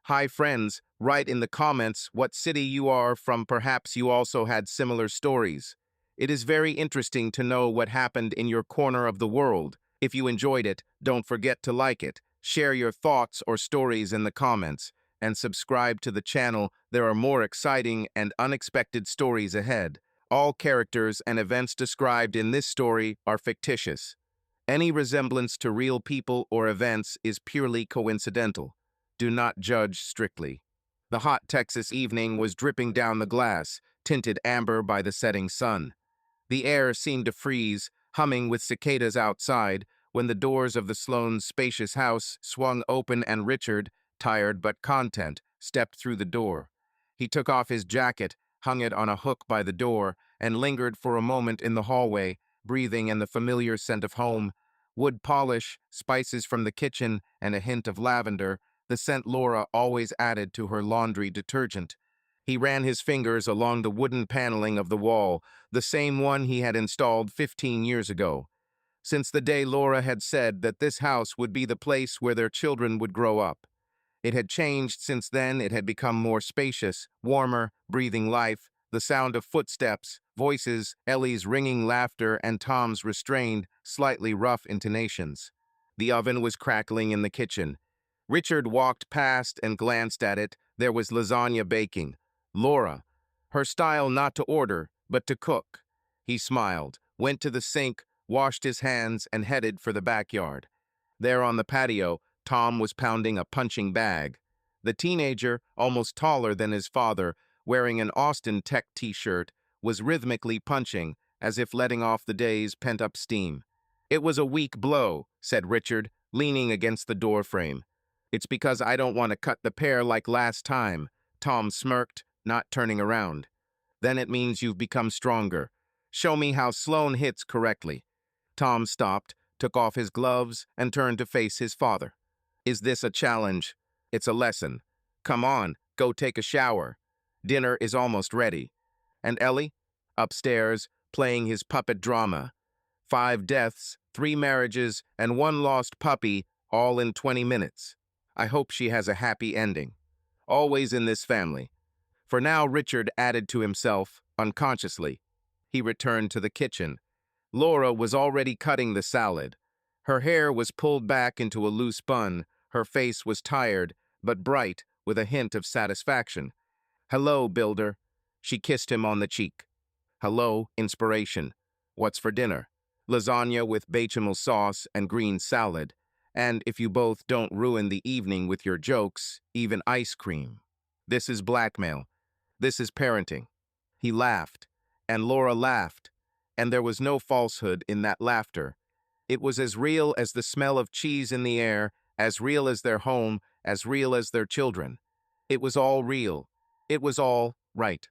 Hi friends, write in the comments what city you are from. Perhaps you also had similar stories. It is very interesting to know what happened in your corner of the world. If you enjoyed it, don't forget to like it, share your thoughts or stories in the comments, and subscribe to the channel. There are more exciting and unexpected stories ahead. All characters and events described in this story are fictitious. Any resemblance to real people or events is purely coincidental. Do not judge strictly. The hot Texas evening was dripping down the glass, tinted amber by the setting sun. The air seemed to freeze, humming with cicadas outside, when the doors of the Sloanes' spacious house swung open and Richard, tired but content, stepped through the door. He took off his jacket, hung it on a hook by the door, and lingered for a moment in the hallway, breathing in the familiar scent of home. Wood polish, spices from the kitchen, and a hint of lavender, the scent Laura always added to her laundry detergent. He ran his fingers along the wooden paneling of the wall, the same one he had installed 15 years ago. Since the day Laura had said that this house would be the place where their children would grow up. It had changed since then. It had become more spacious, warmer, breathing life, the sound of footsteps, voices, Ellie's ringing laughter, and Tom's restrained, slightly rough intonations. The oven was crackling in the kitchen. Richard walked past and glanced at it. There was lasagna baking. Laura, her style not to order, but to cook. He smiled, went to the sink, washed his hands, and headed for the backyard. There on the patio, Tom was pounding a punching bag. The teenager, almost taller than his father, wearing an Austin Tech t-shirt, was rhythmically punching, as if letting off the day's pent-up steam. "It was a weak blow," said Richard, leaning against the doorframe. "It's because I don't want to cut the pear like last time," Tom smirked, not turning around. "Then it means you've become stronger. Show me how Sloane hits correctly." Tom stopped, took off his gloves, and turned to face his father. "Is this a challenge?" "It's a lesson. Come on, go take a shower. Dinner is almost ready." "And Ellie?" "Upstairs, playing his puppet drama. 5 deaths, 3 marriages, and 1 lost puppy, all in 20 minutes. I hope she has a happy ending. Always in this family." For now, Richard added to himself, unconsciously. He returned to the kitchen. Laura was already cutting the salad. Her hair was pulled back into a loose bun. Her face was tired, but bright, with a hint of satisfaction. "Hello, Builder." She kissed him on the cheek. "Hello, Inspiration. What's for dinner?" "Lasagna with bechamel sauce and green salad. And if you both don't ruin the evening with your jokes, even ice cream." "This is blackmail. This is parenting." He laughed, and Laura laughed, and there was no falsehood in that laughter. It was as real as the smell of cheese in the air, as real as their home, as real as their children. It was all real. It was all right.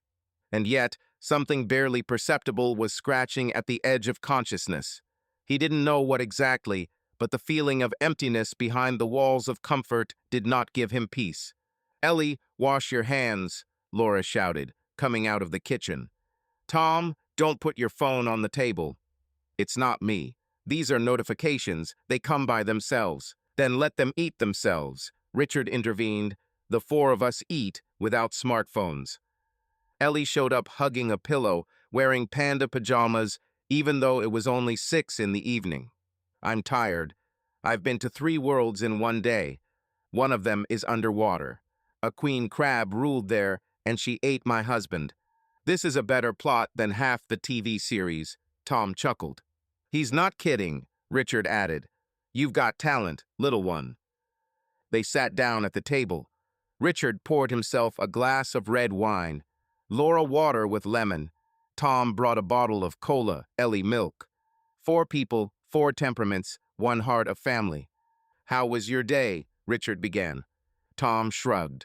And yet, something barely perceptible was scratching at the edge of consciousness. He didn't know what exactly, but the feeling of emptiness behind the walls of comfort did not give him peace. "Ellie, wash your hands," Laura shouted, coming out of the kitchen. "Tom, don't put your phone on the table." "It's not me. These are notifications. They come by themselves." "Then let them eat themselves," Richard intervened. "The 4 of us eat without smartphones." Ellie showed up hugging a pillow, wearing panda pajamas, even though it was only 6 in the evening. "I'm tired. I've been to 3 worlds in one day. One of them is underwater. A queen crab ruled there, and she ate my husband. This is a better plot than half the TV series," Tom chuckled. "He's not kidding," Richard added. "You've got talent, little one." They sat down at the table. Richard poured himself a glass of red wine. Laura water with lemon. Tom brought a bottle of cola, Ellie milk. 4 people, 4 temperaments, 1 heart of family. "How was your day?" Richard began. Tom shrugged.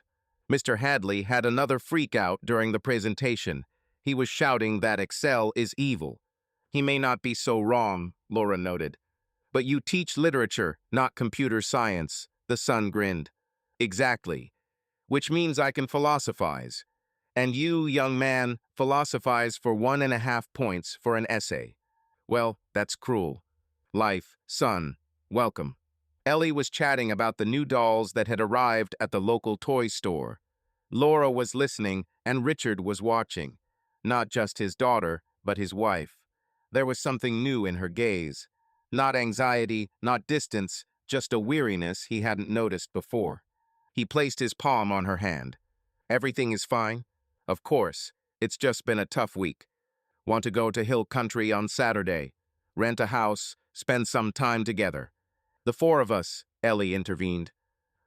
Mr. Hadley had another freak out during the presentation. He was shouting that Excel is evil. "He may not be so wrong," Laura noted. "But you teach literature, not computer science," the son grinned. "Exactly. Which means I can philosophize. And you, young man, philosophize for 1.5 points for an essay. Well, that's cruel. Life, son, welcome." Ellie was chatting about the new dolls that had arrived at the local toy store. Laura was listening and Richard was watching. Not just his daughter, but his wife. There was something new in her gaze. Not anxiety, not distance, just a weariness he hadn't noticed before. He placed his palm on her hand. "Everything is fine?" "Of course. It's just been a tough week. Want to go to Hill Country on Saturday. Rent a house, spend some time together." "The four of us," Ellie intervened.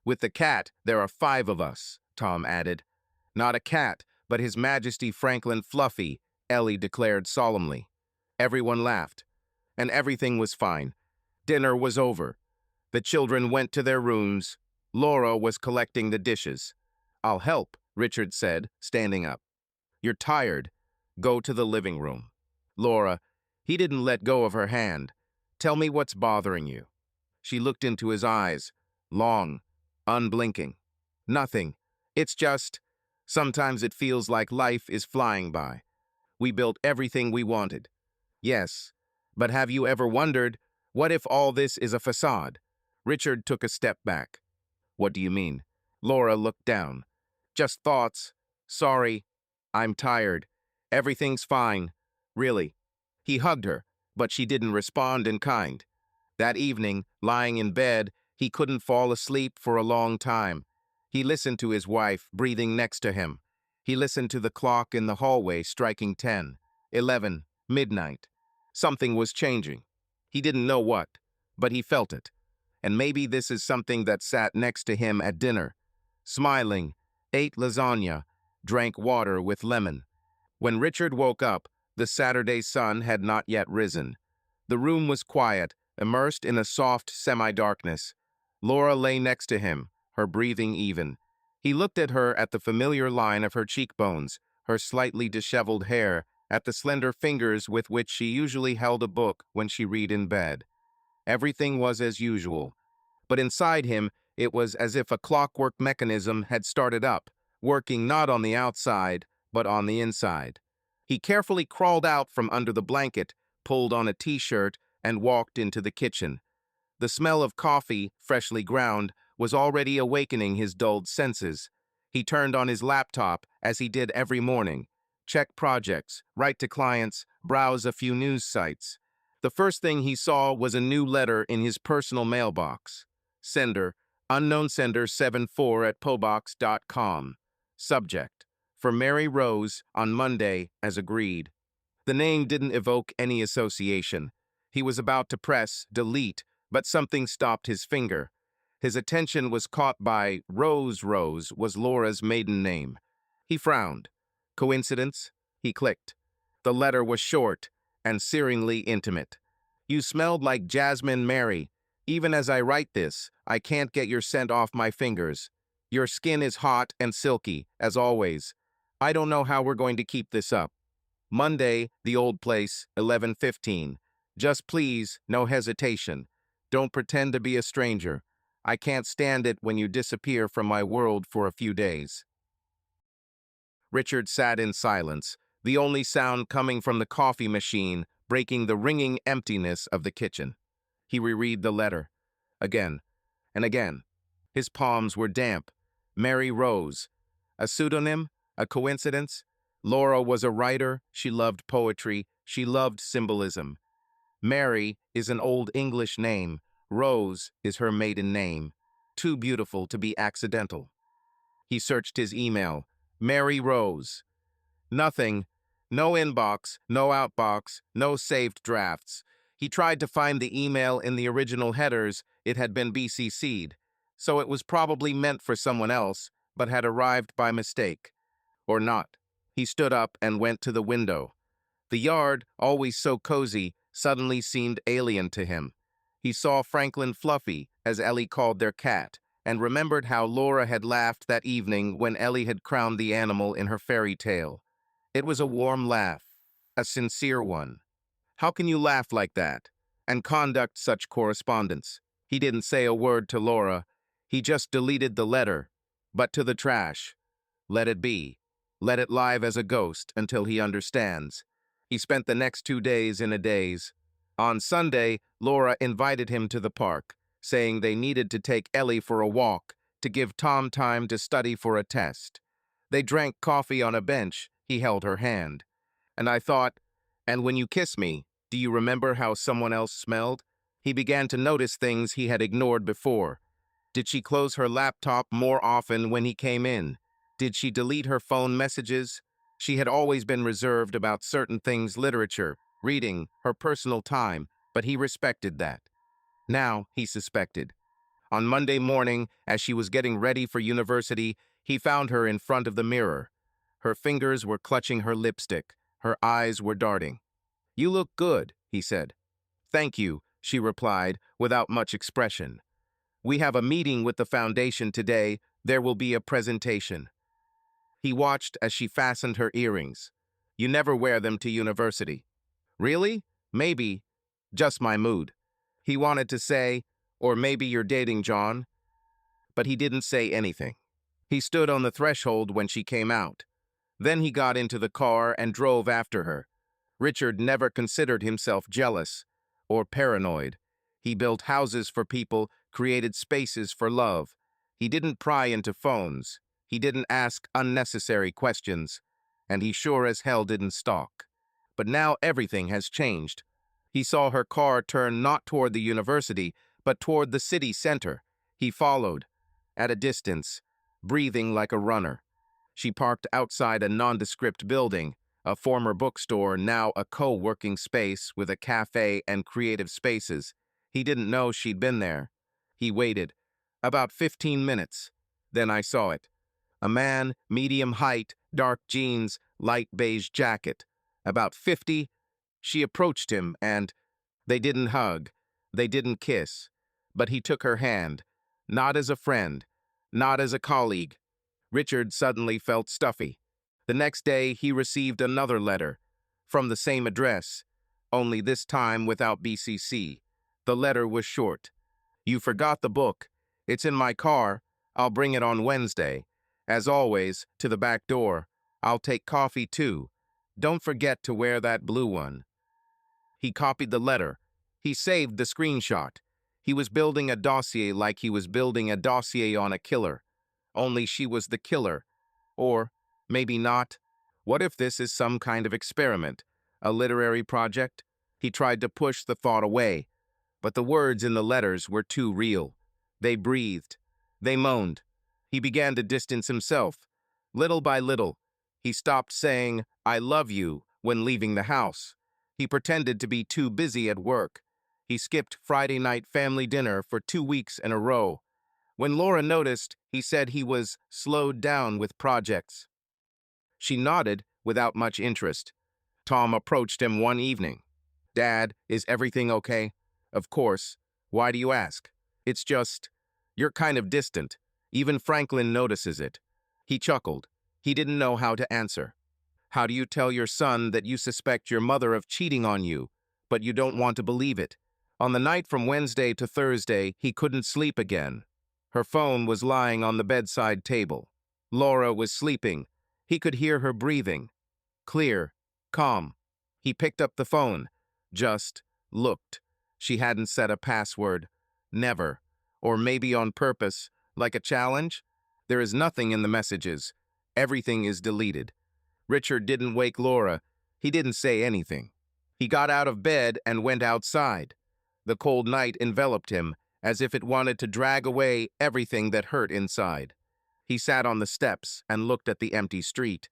"With the cat, there are 5 of us," Tom added. "Not a cat, but His Majesty Franklin Fluffy," Ellie declared solemnly. Everyone laughed, and everything was fine. Dinner was over. The children went to their rooms. Laura was collecting the dishes. "I'll help," Richard said, standing up. "You're tired. Go to the living room." "Laura," he didn't let go of her hand. "Tell me what's bothering you." She looked into his eyes, long, unblinking. "Nothing. It's just, sometimes it feels like life is flying by. We built everything we wanted." "Yes, but have you ever wondered, what if all this is a facade?" Richard took a step back. "What do you mean?" Laura looked down. "Just thoughts. Sorry. I'm tired. Everything's fine. Really." He hugged her, but she didn't respond in kind. That evening, lying in bed, he couldn't fall asleep for a long time. He listened to his wife breathing next to him. He listened to the clock in the hallway striking 10, 11, midnight. Something was changing. He didn't know what, but he felt it. And maybe this is something that sat next to him at dinner. Smiling, ate lasagna, drank water with lemon. When Richard woke up, the Saturday sun had not yet risen. The room was quiet, immersed in a soft semi-darkness. Laura lay next to him, her breathing even. He looked at her, at the familiar line of her cheekbones, her slightly disheveled hair, at the slender fingers with which she usually held a book when she read in bed. Everything was as usual. But inside him, it was as if a clockwork mechanism had started up, working not on the outside, but on the inside. He carefully crawled out from under the blanket, pulled on a t-shirt, and walked into the kitchen. The smell of coffee, freshly ground, was already awakening his dulled senses. He turned on his laptop, as he did every morning. Check projects, write to clients, browse a few news sites. The first thing he saw was a new letter in his personal mailbox. Sender, unknown sender 74@pobox.com. Subject, for Mary Rose on Monday, as agreed. The name didn't evoke any association. He was about to press delete, but something stopped his finger. His attention was caught by Rose. Rose was Laura's maiden name. He frowned. Coincidence? He clicked. The letter was short and searingly intimate. "You smelled like Jasmine Mary. Even as I write this, I can't get your scent off my fingers. Your skin is hot and silky, as always. I don't know how we're going to keep this up. Monday, the old place, 11:15. Just please, no hesitation. Don't pretend to be a stranger. I can't stand it when you disappear from my world for a few days." Richard sat in silence, the only sound coming from the coffee machine, breaking the ringing emptiness of the kitchen. He reread the letter. Again and again. His palms were damp. Mary Rose. A pseudonym? A coincidence? Laura was a writer. She loved poetry. She loved symbolism. Mary is an Old English name. Rose is her maiden name. Too beautiful to be accidental. He searched his email. Mary Rose. Nothing. No inbox, no outbox, no saved drafts. He tried to find the email in the original headers. It had been BCC'd, so it was probably meant for someone else, but had arrived by mistake. Or not. He stood up and went to the window. The yard, always so cozy, suddenly seemed alien to him. He saw Franklin Fluffy, as Ellie called their cat, and remembered how Laura had laughed that evening when Ellie had crowned the animal in her fairy tale. It was a warm laugh, a sincere one. How can you laugh like that and conduct such correspondence? He didn't say a word to Laura. He just deleted the letter, but to the trash. Let it be. Let it live as a ghost until he understands. He spent the next 2 days in a daze. On Sunday, Laura invited him to the park. saying they needed to take Ellie for a walk to give Tom time to study for a test. They drank coffee on a bench. He held her hand. And I thought, and when you kiss me, do you remember how someone else smelled? He began to notice things he had ignored before. Did she close her laptop more often when he came in? Did she delete her phone messages? She had always been reserved about certain things: literature, reading, her personal time, but he respected that. Now he suspected. On Monday morning, as she was getting ready for university, he found her in front of the mirror. Her fingers were clutching her lipstick. Her eyes were darting. "You look good," he said. "Thank you," she replied, without much expression. "We have a meeting with the foundation today. There will be a presentation." He watched as she fastened her earrings. "You never wear them to university." "Really? Maybe. Just my mood." He wanted to say, "Or maybe you're dating John," but he didn't say anything. He stood on the threshold when she came out. Then he got into the car and drove after her. Richard never considered himself jealous or paranoid. He built houses for people, created spaces for love. He didn't pry into phones. He didn't ask unnecessary questions. And he sure as hell didn't stalk. But now everything has changed. He saw her car turn not toward the university, but toward the city center. He followed, at a distance, breathing like a runner. She parked outside a nondescript building, a former bookstore, now a co-working space with a cafe and creative spaces. He didn't know she'd been there. He waited. About 15 minutes. Then I saw it. A man, medium height, dark jeans, light beige jacket. About 50. She approached him and they didn't hug. They didn't kiss. But he took her hand. Not as a friend. Not as a colleague. Richard suddenly felt stuffy. The next day, he received another letter from the same address, only this time without BCC. The letter was short. "You forgot the book. It's in my car. I'll bring it on Wednesday. As always, to the back door. I'll take coffee too. Don't forget to wear that blue one." He copied the letter. He saved the screenshot. He was building a dossier like he was building a dossier on a killer. Only she was the killer. Or maybe not. What if this is some kind of experiment? A literary project? He tried to push the thought away. But the words in the letters were too real. They breathed. They moaned. He began to distance himself. Little by little, he stopped saying, "I love you," when leaving the house. He pretended to be too busy at work. He skipped Friday night family dinner for 2 weeks in a row. When Laura noticed, he said he was slowed down with projects. She nodded without much interest. Tom approached him one evening. "Dad, is everything okay?" "Of course. Why do you ask?" "It's just, you're kind of distant. Even Franklin notices it." He chuckled. He didn't know how to answer. "How do you tell your son that you suspect your mother of cheating on you, but you don't want to believe it?" On the night from Wednesday to Thursday, he couldn't sleep again. Her phone was lying on the bedside table. Laura was sleeping. He could hear her breathing. Clear, calm. He picked up the phone. Just looked. She hadn't set a password. Never. Or maybe on purpose, like a challenge? There is nothing in the messages. Everything is deleted. Richard didn't wake Laura. He didn't say anything. He got out of bed and went outside. The cold night enveloped him, as if it wanted to drag away everything that hurt inside. He sat on the steps and looked at the empty street.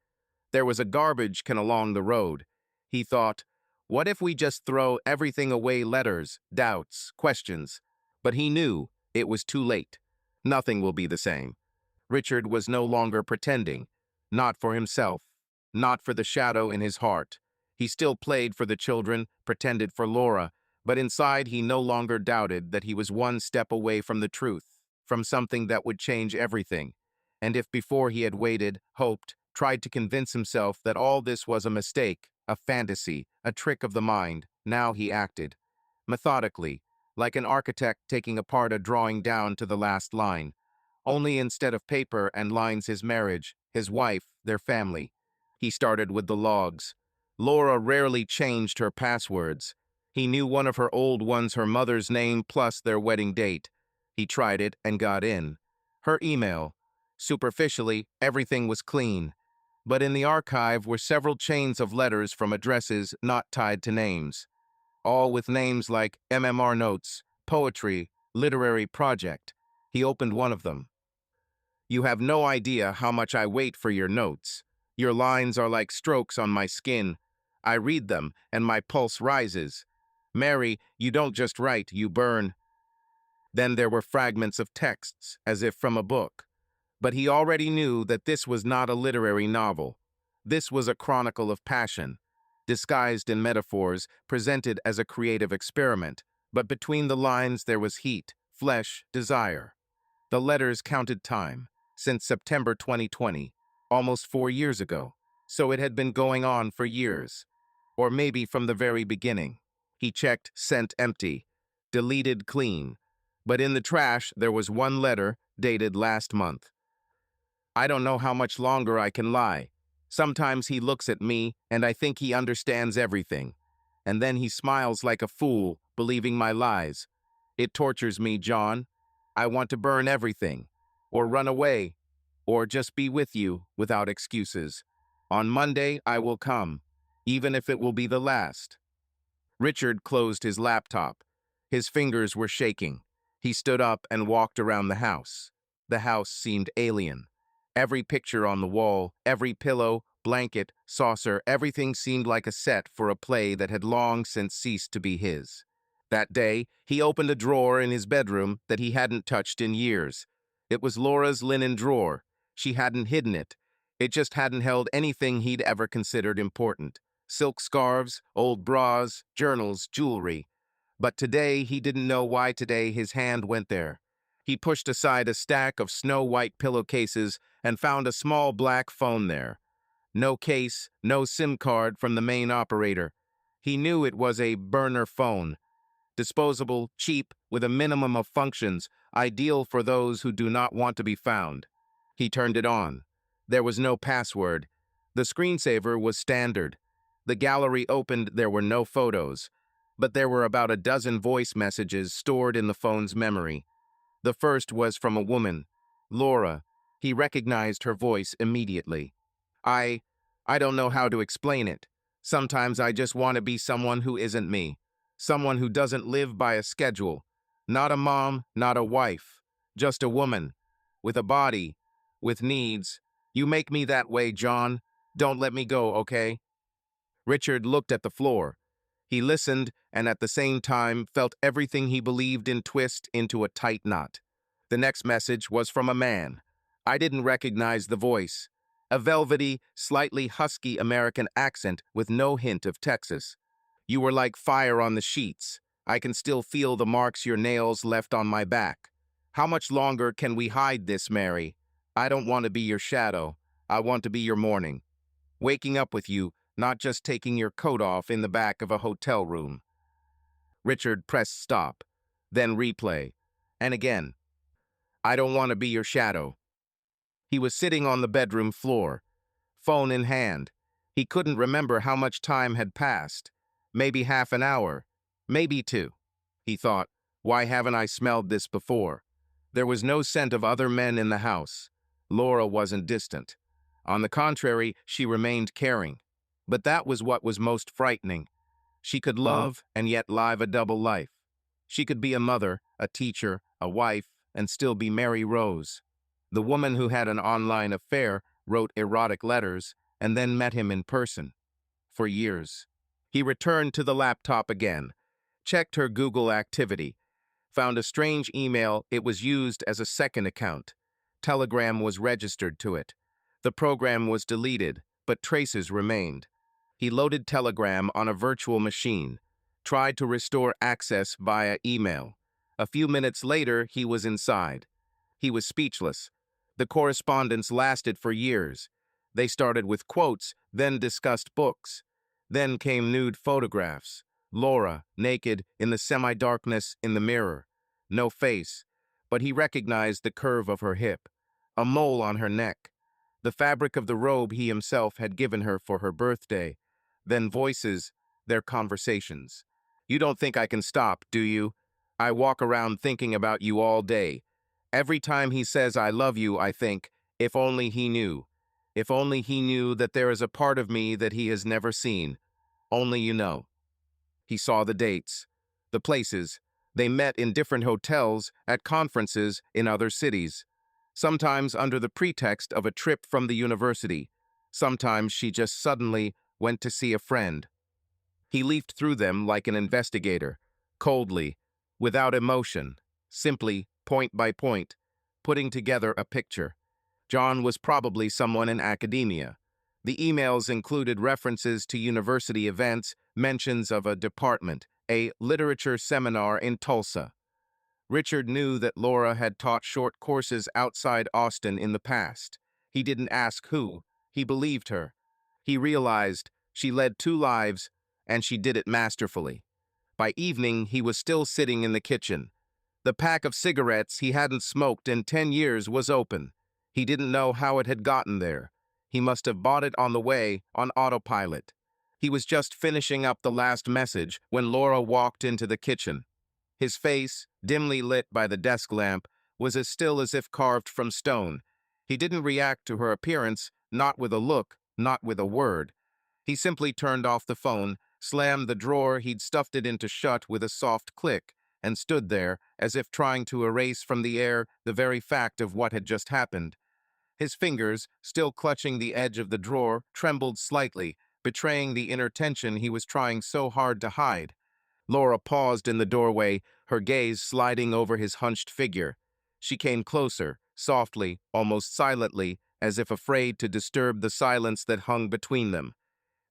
There was a garbage can along the road. He thought, what if we just throw everything away? Letters, doubts, questions. But he knew it was too late. Nothing will be the same. Richard was no longer pretending. Not for himself. Not for the shadow in his heart. He still played for the children, pretended for Laura, but inside he no longer doubted that he was one step away from the truth, from something that would change everything. And if before he had waited, hoped, tried to convince himself that all this was a mistake, a fantasy, a trick of the mind, now he acted. Methodically, like an architect taking apart a drawing down to the last line. Only instead of paper and lines his marriage, his wife, their family. He started with the logs. Laura rarely changed her passwords. He knew one of her old ones, her mother's name plus their wedding date. He tried it and got in. Her email. Superficially, everything was clean. But in the archive were several chains of letters from addresses not tied to names, all with names like MMR Notes, Poetry, Literary Project. He opened one of them. You have no idea how much I wait for your notes. Your lines are like strokes on my skin. I read them, and my pulse rises. Mary, you don't just write, you burn. Then there were fragments of texts, as if from a book. But he already knew that this was not a literary novel. This was a chronicle of passion, disguised in metaphors, presented as a creative experiment. But between the lines there was heat, flesh, desire. The letters counted time, since September 2020, almost 4 years ago. So it had been going on for years. Or maybe from the very beginning. He checked sent empty, deleted clean. But in the trash there was one letter, dated last month. I don't know how much longer I can lie. Sometimes he looks at me, and I think he understands everything. And then he smiles like a fool, believing my lies. It tortures me, John. I want to burn everything, or run away, or just be with you without excuses. On Monday, I will come, even if it will be the last. Richard closed his laptop. His fingers were shaking. He stood up and walked around the house. The house seemed alien. Every picture on the wall, every pillow, blanket, saucer, everything seemed like a set for a play that had long since ceased to be his. That day, he opened a drawer in his bedroom that he hadn't touched in years. It was Laura's linen drawer. She hadn't hidden it. It just hadn't held anything he'd ever considered important. Silk scarves, old bras, journals, jewelry. But today, he didn't know why today his hand went there. He pushed aside a stack of snow-white pillowcases and found a small black phone there. No case, no SIM card from the main operator. He knew it was a burner phone. Disposable, cheap, with a minimum of functions, ideal for those who do not want to be found. He turned it on. There was no password. The screensaver was standard. The gallery opened, there were no photos, but there were about a dozen voice messages stored in the phone's memory. The first was from a woman, Laura. He recognized her voice immediately. I I don't know how to explain it. Sometimes I just want to be someone who isn't me. Someone who doesn't live by a schedule. Not a mom, not a wife. Just a woman. With a body. With needs. You make me that way, John. Don't let me go, okay? Richard looked at the floor. He listened and at the same time felt everything he believed in twist into a tight knot. The next message was from a man. I didn't recognize the voice. A velvety, slightly husky American accent with no hint of Texas. You were like fire on the sheets. I can still feel the marks your nails left on my back. How much longer can we hide this, Mary? I don't want to be your shadow. I want to be your morning. Waking up with you, not just taking your coat off in the back of a hotel room. Richard pressed stop, then replay, and again. I don't want to be your shadow. He was sitting on the bedroom floor, phone in hand. He couldn't remember how much time had passed. Maybe half an hour, maybe 2. He thought, why haven't I smelled this before? There was no scent of other men in the house. Laura wasn't distant. On the contrary, she remained caring. But that was what was most frightening. She could love and yet live a double life. She could be a mother, a teacher, a wife, and still be Mary Rose. The woman who had an online affair, wrote erotic letters, and then met him in person. For years. He returned to the laptop again, checked her Google activity, found a strange email. It was used as a second account. Telegram was registered to it. The program was deleted, but traces remained. He loaded Telegram on a virtual machine, tried to restore access via email. A few minutes later, he was inside. He was speechless. The correspondence lasted for years. They started with quotes, then discussed books. Then came nude photographs. Laura, naked, in the semi-darkness in the mirror. No face, but he recognized the curve of her hip, a mole on her neck, the fabric of the robe he himself had given her for her birthday. Then voices, their conversations. You don't think I can stop, do you? I walk around thinking about you all day. Every time he says I love you, I think, if only he knew. If only he knew that there is a part of me that he has never seen. Only you know. He saw the dates, the places. They met in different hotels, at conferences in other cities. Sometimes under the pretext of a trip from the university. Sometimes she just suddenly went to see a friend. He leafed through them like an investigator, coldly, without emotion, simply, point by point, putting together a picture. John was probably someone in academia. The emails included references to university events, mentions of a department, a literature seminar in Tulsa. Richard knew that Laura had taught short courses outside Austin in the past. He didn't ask who. He believed her. He realized she led two lives, and she did it masterfully. By evening, he was still sitting in the kitchen. The pack of cigarettes he hadn't smoked in 10 years was open. He didn't know how it had gotten there. He must have bought it on the way, on autopilot. He was just finishing up the last message when Laura walked into the kitchen. His face, dimly lit by the desk lamp, was as still as if carved from stone. He didn't react to her appearance, not with a look, not with a word. He simply turned off the phone, slammed the drawer he'd stuffed it into shut with a soft click, and stood there, as if trying to erase from the air the very fact of what had just happened. His fingers, still clutching the edge of the drawer, trembled slightly, betraying the inner tension he was trying so hard to hide. Laura paused in the doorway, her gaze sliding over his hunched figure. She came closer, softly, almost silently, as if afraid to disturb the silence that hung between them.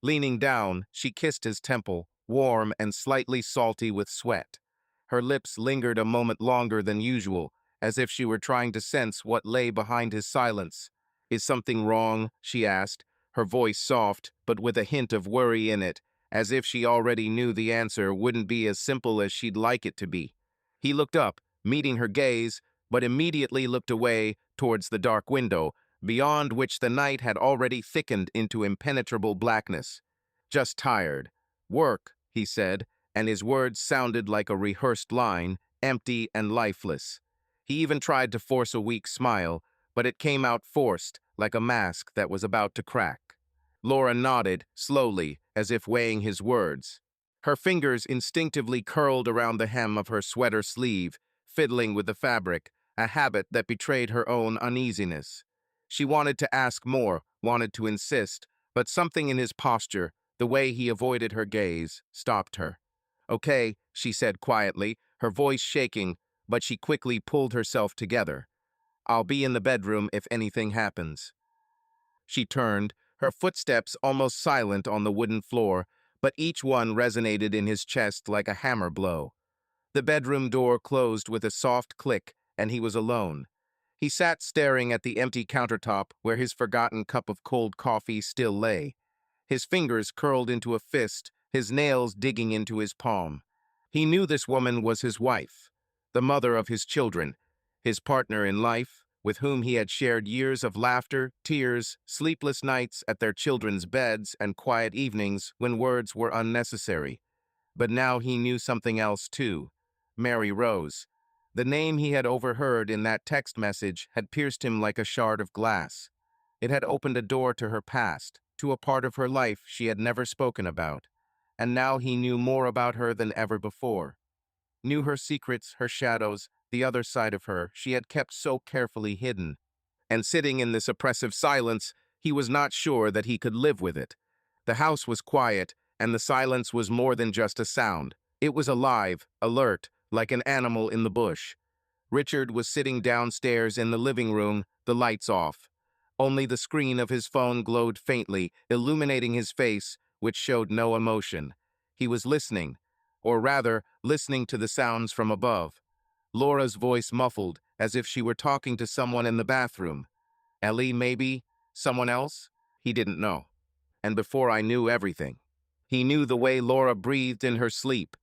Leaning down, she kissed his temple, warm and slightly salty with sweat. Her lips lingered a moment longer than usual, as if she were trying to sense what lay behind his silence. "Is something wrong?" she asked, her voice soft, but with a hint of worry in it, as if she already knew the answer wouldn't be as simple as she'd like it to be. He looked up, meeting her gaze, but immediately looked away towards the dark window, beyond which the night had already thickened into impenetrable blackness. "Just tired. Work," he said, and his words sounded like a rehearsed line, empty and lifeless. He even tried to force a weak smile, but it came out forced, like a mask that was about to crack. Laura nodded, slowly, as if weighing his words. Her fingers instinctively curled around the hem of her sweater sleeve, fiddling with the fabric, a habit that betrayed her own uneasiness. She wanted to ask more, wanted to insist, but something in his posture, the way he avoided her gaze, stopped her. "Okay," she said quietly, her voice shaking, but she quickly pulled herself together. "I'll be in the bedroom if anything happens." She turned, her footsteps almost silent on the wooden floor, but each one resonated in his chest like a hammer blow. The bedroom door closed with a soft click, and he was alone. He sat staring at the empty countertop where his forgotten cup of cold coffee still lay. His fingers curled into a fist, his nails digging into his palm. He knew this woman was his wife, the mother of his children, his partner in life, with whom he had shared years of laughter, tears, sleepless nights at their children's beds, and quiet evenings when words were unnecessary. But now he knew something else, too. Mary Rose. The name he had overheard in that text message had pierced him like a shard of glass. It had opened a door to her past, to a part of her life she had never spoken about. And now he knew more about her than ever before. Knew her secrets, her shadows, the other side of her she had kept so carefully hidden. And sitting in this oppressive silence, he was not sure that he could live with it. The house was quiet, and the silence was more than just a sound. It was alive, alert, like an animal in the bush. Richard was sitting downstairs in the living room, the lights off. Only the screen of his phone glowed faintly, illuminating his face, which showed no emotion. He was listening, or rather, listening to the sounds from above. Laura's voice muffled, as if she were talking to someone in the bathroom. Ellie, maybe? Someone else? He didn't know. And before I knew everything. He knew the way Laura breathed in her sleep.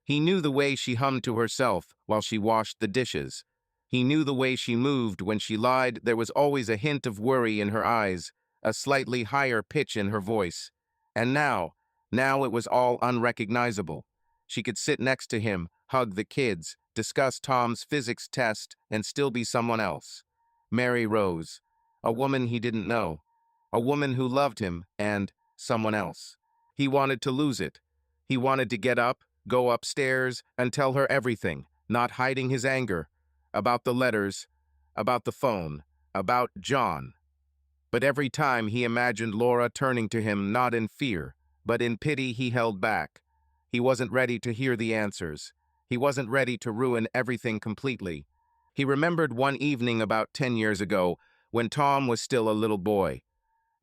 He knew the way she hummed to herself while she washed the dishes. He knew the way she moved when she lied. There was always a hint of worry in her eyes, a slightly higher pitch in her voice. And now it was all unrecognizable. She could sit next to him, hug the kids, discuss Tom's physics test, and still be someone else. Mary Rose, a woman he didn't know, a woman who loved him, and someone else. He wanted to lose it. He wanted to get up, go upstairs, and tell her everything, not hiding his anger, about the letters, about the phone, about John. But every time he imagined Laura turning to him not in fear, but in pity, he held back. He wasn't ready to hear the answers. He wasn't ready to ruin everything completely. He remembered one evening about 10 years ago when Tom was still a little boy.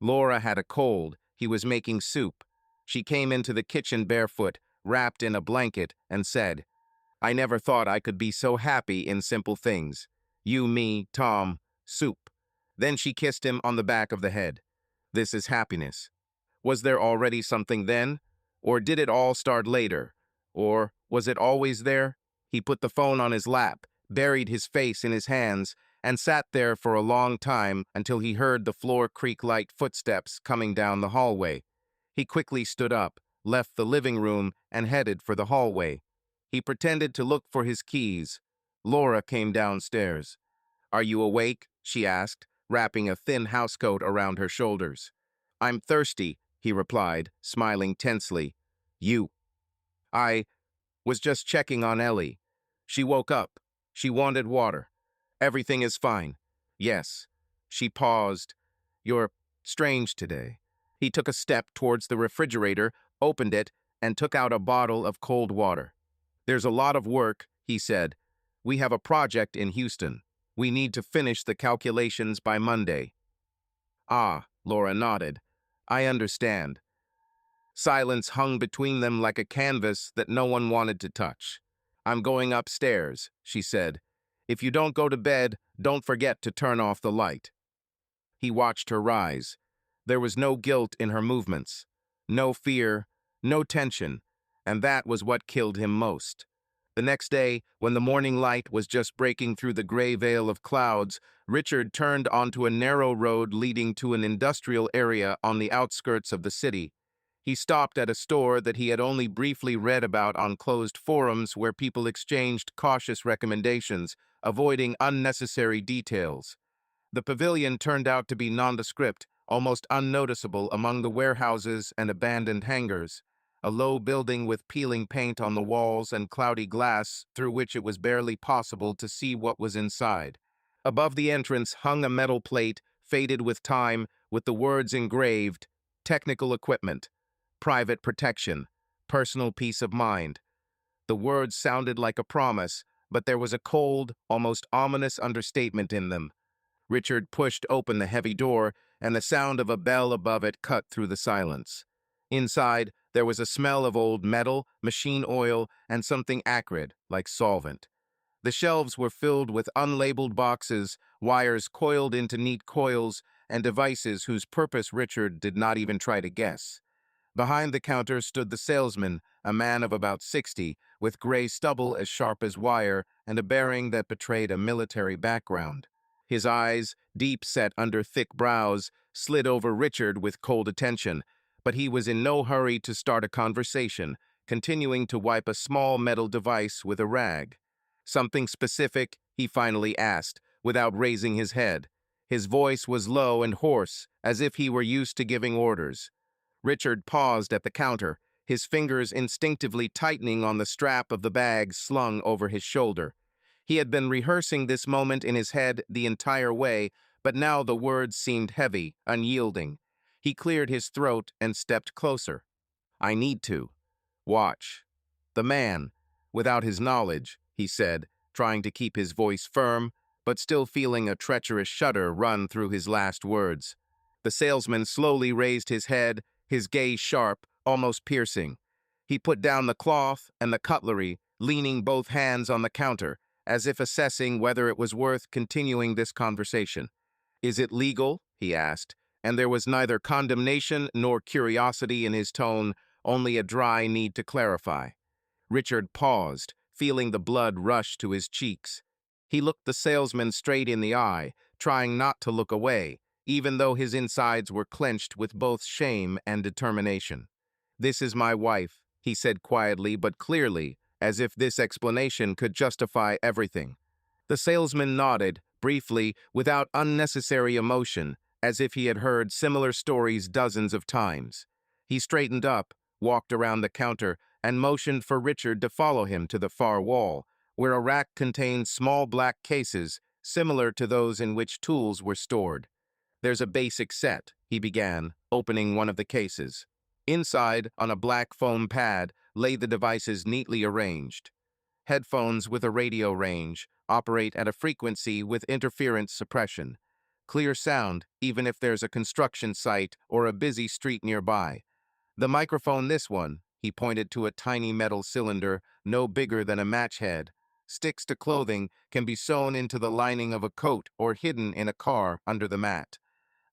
Laura had a cold. He was making soup. She came into the kitchen barefoot, wrapped in a blanket, and said, "I never thought I could be so happy in simple things. You, me, Tom, soup." Then she kissed him on the back of the head. This is happiness. Was there already something then? Or did it all start later? Or was it always there? He put the phone on his lap, buried his face in his hands, and sat there for a long time until he heard the floor creak light footsteps coming down the hallway. He quickly stood up, left the living room, and headed for the hallway. He pretended to look for his keys. Laura came downstairs. "Are you awake?" she asked, wrapping a thin housecoat around her shoulders. "I'm thirsty," he replied, smiling tensely. "You." "I was just checking on Ellie. She woke up. She wanted water. Everything is fine." "Yes." She paused. "You're strange today." He took a step towards the refrigerator, opened it, and took out a bottle of cold water. "There's a lot of work," he said. "We have a project in Houston. We need to finish the calculations by Monday." "Ah," Laura nodded. "I understand." Silence hung between them like a canvas that no one wanted to touch. "I'm going upstairs," she said. "If you don't go to bed, don't forget to turn off the light." He watched her rise. There was no guilt in her movements, no fear, no tension, and that was what killed him most. The next day, when the morning light was just breaking through the gray veil of clouds, Richard turned onto a narrow road leading to an industrial area on the outskirts of the city. He stopped at a store that he had only briefly read about on closed forums where people exchanged cautious recommendations, avoiding unnecessary details. The pavilion turned out to be nondescript, almost unnoticeable among the warehouses and abandoned hangars. A low building with peeling paint on the walls and cloudy glass through which it was barely possible to see what was inside. Above the entrance hung a metal plate, faded with time, with the words engraved, "Technical equipment, private protection, personal peace of mind." The words sounded like a promise, but there was a cold, almost ominous understatement in them. Richard pushed open the heavy door, and the sound of a bell above it cut through the silence. Inside, there was a smell of old metal, machine oil, and something acrid, like solvent. The shelves were filled with unlabeled boxes, wires coiled into neat coils, and devices whose purpose Richard did not even try to guess. Behind the counter stood the salesman, a man of about 60, with gray stubble as sharp as wire and a bearing that betrayed a military background. His eyes, deep set under thick brows, slid over Richard with cold attention, but he was in no hurry to start a conversation, continuing to wipe a small metal device with a rag. "Something specific?" he finally asked, without raising his head. His voice was low and hoarse, as if he were used to giving orders. Richard paused at the counter, his fingers instinctively tightening on the strap of the bag slung over his shoulder. He had been rehearsing this moment in his head the entire way, but now the words seemed heavy, unyielding. He cleared his throat and stepped closer. "I need to. Watch. The man, without his knowledge," he said, trying to keep his voice firm, but still feeling a treacherous shudder run through his last words. The salesman slowly raised his head, his gaze sharp, almost piercing. He put down the cloth and the cutlery, leaning both hands on the counter, as if assessing whether it was worth continuing this conversation. "Is it legal?" he asked, and there was neither condemnation nor curiosity in his tone, only a dry need to clarify. Richard paused, feeling the blood rush to his cheeks. He looked the salesman straight in the eye, trying not to look away, even though his insides were clenched with both shame and determination. "This is my wife," he said quietly but clearly, as if this explanation could justify everything. The salesman nodded, briefly, without unnecessary emotion, as if he had heard similar stories dozens of times. He straightened up, walked around the counter, and motioned for Richard to follow him to the far wall, where a rack contained small black cases, similar to those in which tools were stored. "There's a basic set," he began, opening one of the cases. Inside, on a black foam pad, lay the devices neatly arranged. Headphones with a radio range operate at a frequency with interference suppression. Clear sound, even if there's a construction site or a busy street nearby. The microphone, this one, he pointed to a tiny metal cylinder no bigger than a match head, sticks to clothing, can be sewn into the lining of a coat or hidden in a car under the mat.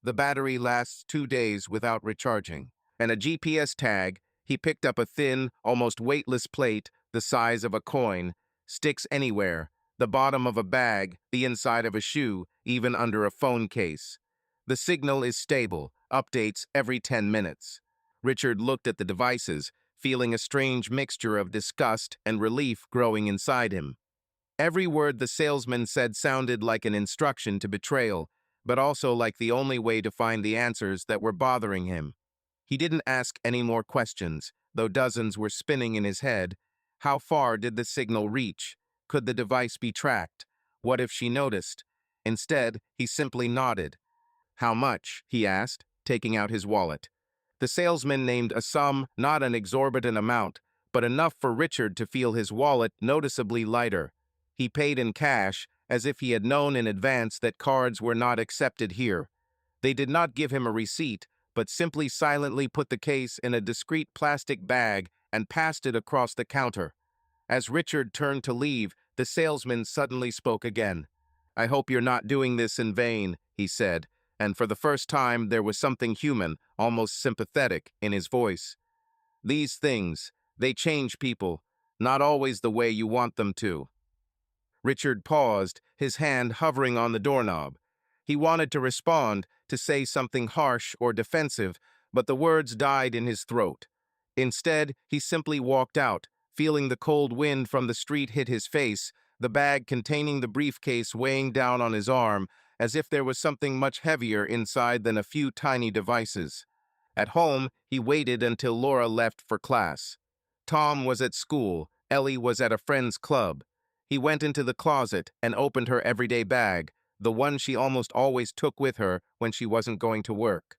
The battery lasts 2 days without recharging. And a GPS tag, he picked up a thin, almost weightless plate the size of a coin, sticks anywhere, the bottom of a bag, the inside of a shoe, even under a phone case. The signal is stable, updates every 10 minutes. Richard looked at the devices, feeling a strange mixture of disgust and relief growing inside him. Every word the salesman said sounded like an instruction to betrayal, but also like the only way to find the answers that were bothering him. He didn't ask any more questions, though dozens were spinning in his head. How far did the signal reach? Could the device be tracked? What if she noticed? Instead, he simply nodded. "How much?" he asked, taking out his wallet. The salesman named a sum, not an exorbitant amount, but enough for Richard to feel his wallet noticeably lighter. He paid in cash, as if he had known in advance that cards were not accepted here. They did not give him a receipt, but simply silently put the case in a discreet plastic bag and passed it across the counter. As Richard turned to leave, the salesman suddenly spoke again. "I hope you're not doing this in vain," he said, and for the first time there was something human, almost sympathetic, in his voice. "These things, they change people, not always the way you want them to." Richard paused, his hand hovering on the doorknob. He wanted to respond, to say something harsh or defensive, but the words died in his throat. Instead, he simply walked out, feeling the cold wind from the street hit his face, the bag containing the briefcase weighing down on his arm, as if there was something much heavier inside than a few tiny devices. At home, he waited until Laura left for class. Tom was at school, Ellie was at a friend's club. He went into the closet and opened her everyday bag, the one she almost always took with her when she wasn't going to work.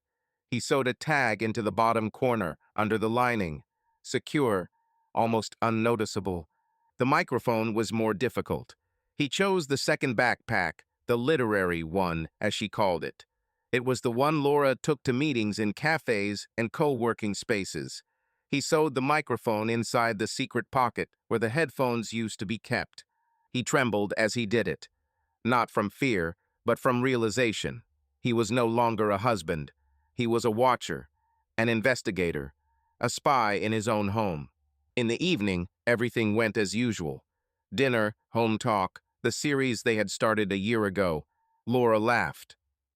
He sewed a tag into the bottom corner, under the lining. Secure, almost unnoticeable. The microphone was more difficult. He chose the second backpack, the literary one, as she called it. It was the one Laura took to meetings in cafes and co-working spaces. He sewed the microphone inside the secret pocket where the headphones used to be kept. He trembled as he did it. Not from fear, but from realization. He was no longer a husband. He was a watcher, an investigator, a spy in his own home. In the evening, everything went as usual. Dinner, home talk, the series they had started a year ago. Laura laughed,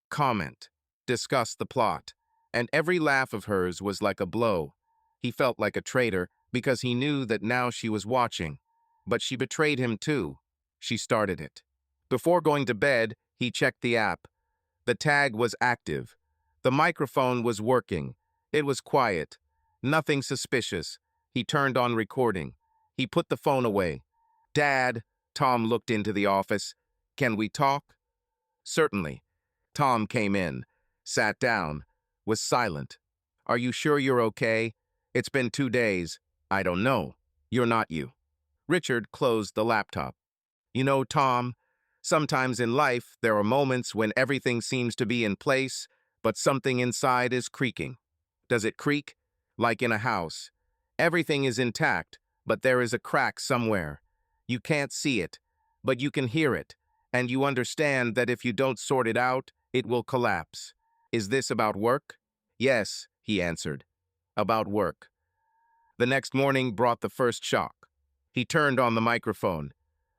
comment, discussed the plot, and every laugh of hers was like a blow. He felt like a traitor because he knew that now she was watching. But she betrayed him too. She started it. Before going to bed, he checked the app. The tag was active. The microphone was working. It was quiet. Nothing suspicious. He turned on recording. He put the phone away. "Dad," Tom looked into the office. "Can we talk?" "Certainly." Tom came in, sat down, was silent. "Are you sure you're okay? It's been 2 days. I don't know. You're not you." Richard closed the laptop. "You know, Tom, sometimes in life there are moments when everything seems to be in place, but something inside is creaking. Does it creak? Like in a house. Everything is intact, but there is a crack somewhere. You can't see it, but you can hear it, and you understand that if you don't sort it out, it will collapse. Is this about work?" "Yes," he answered. "About work." The next morning brought the first shock. He turned on the microphone.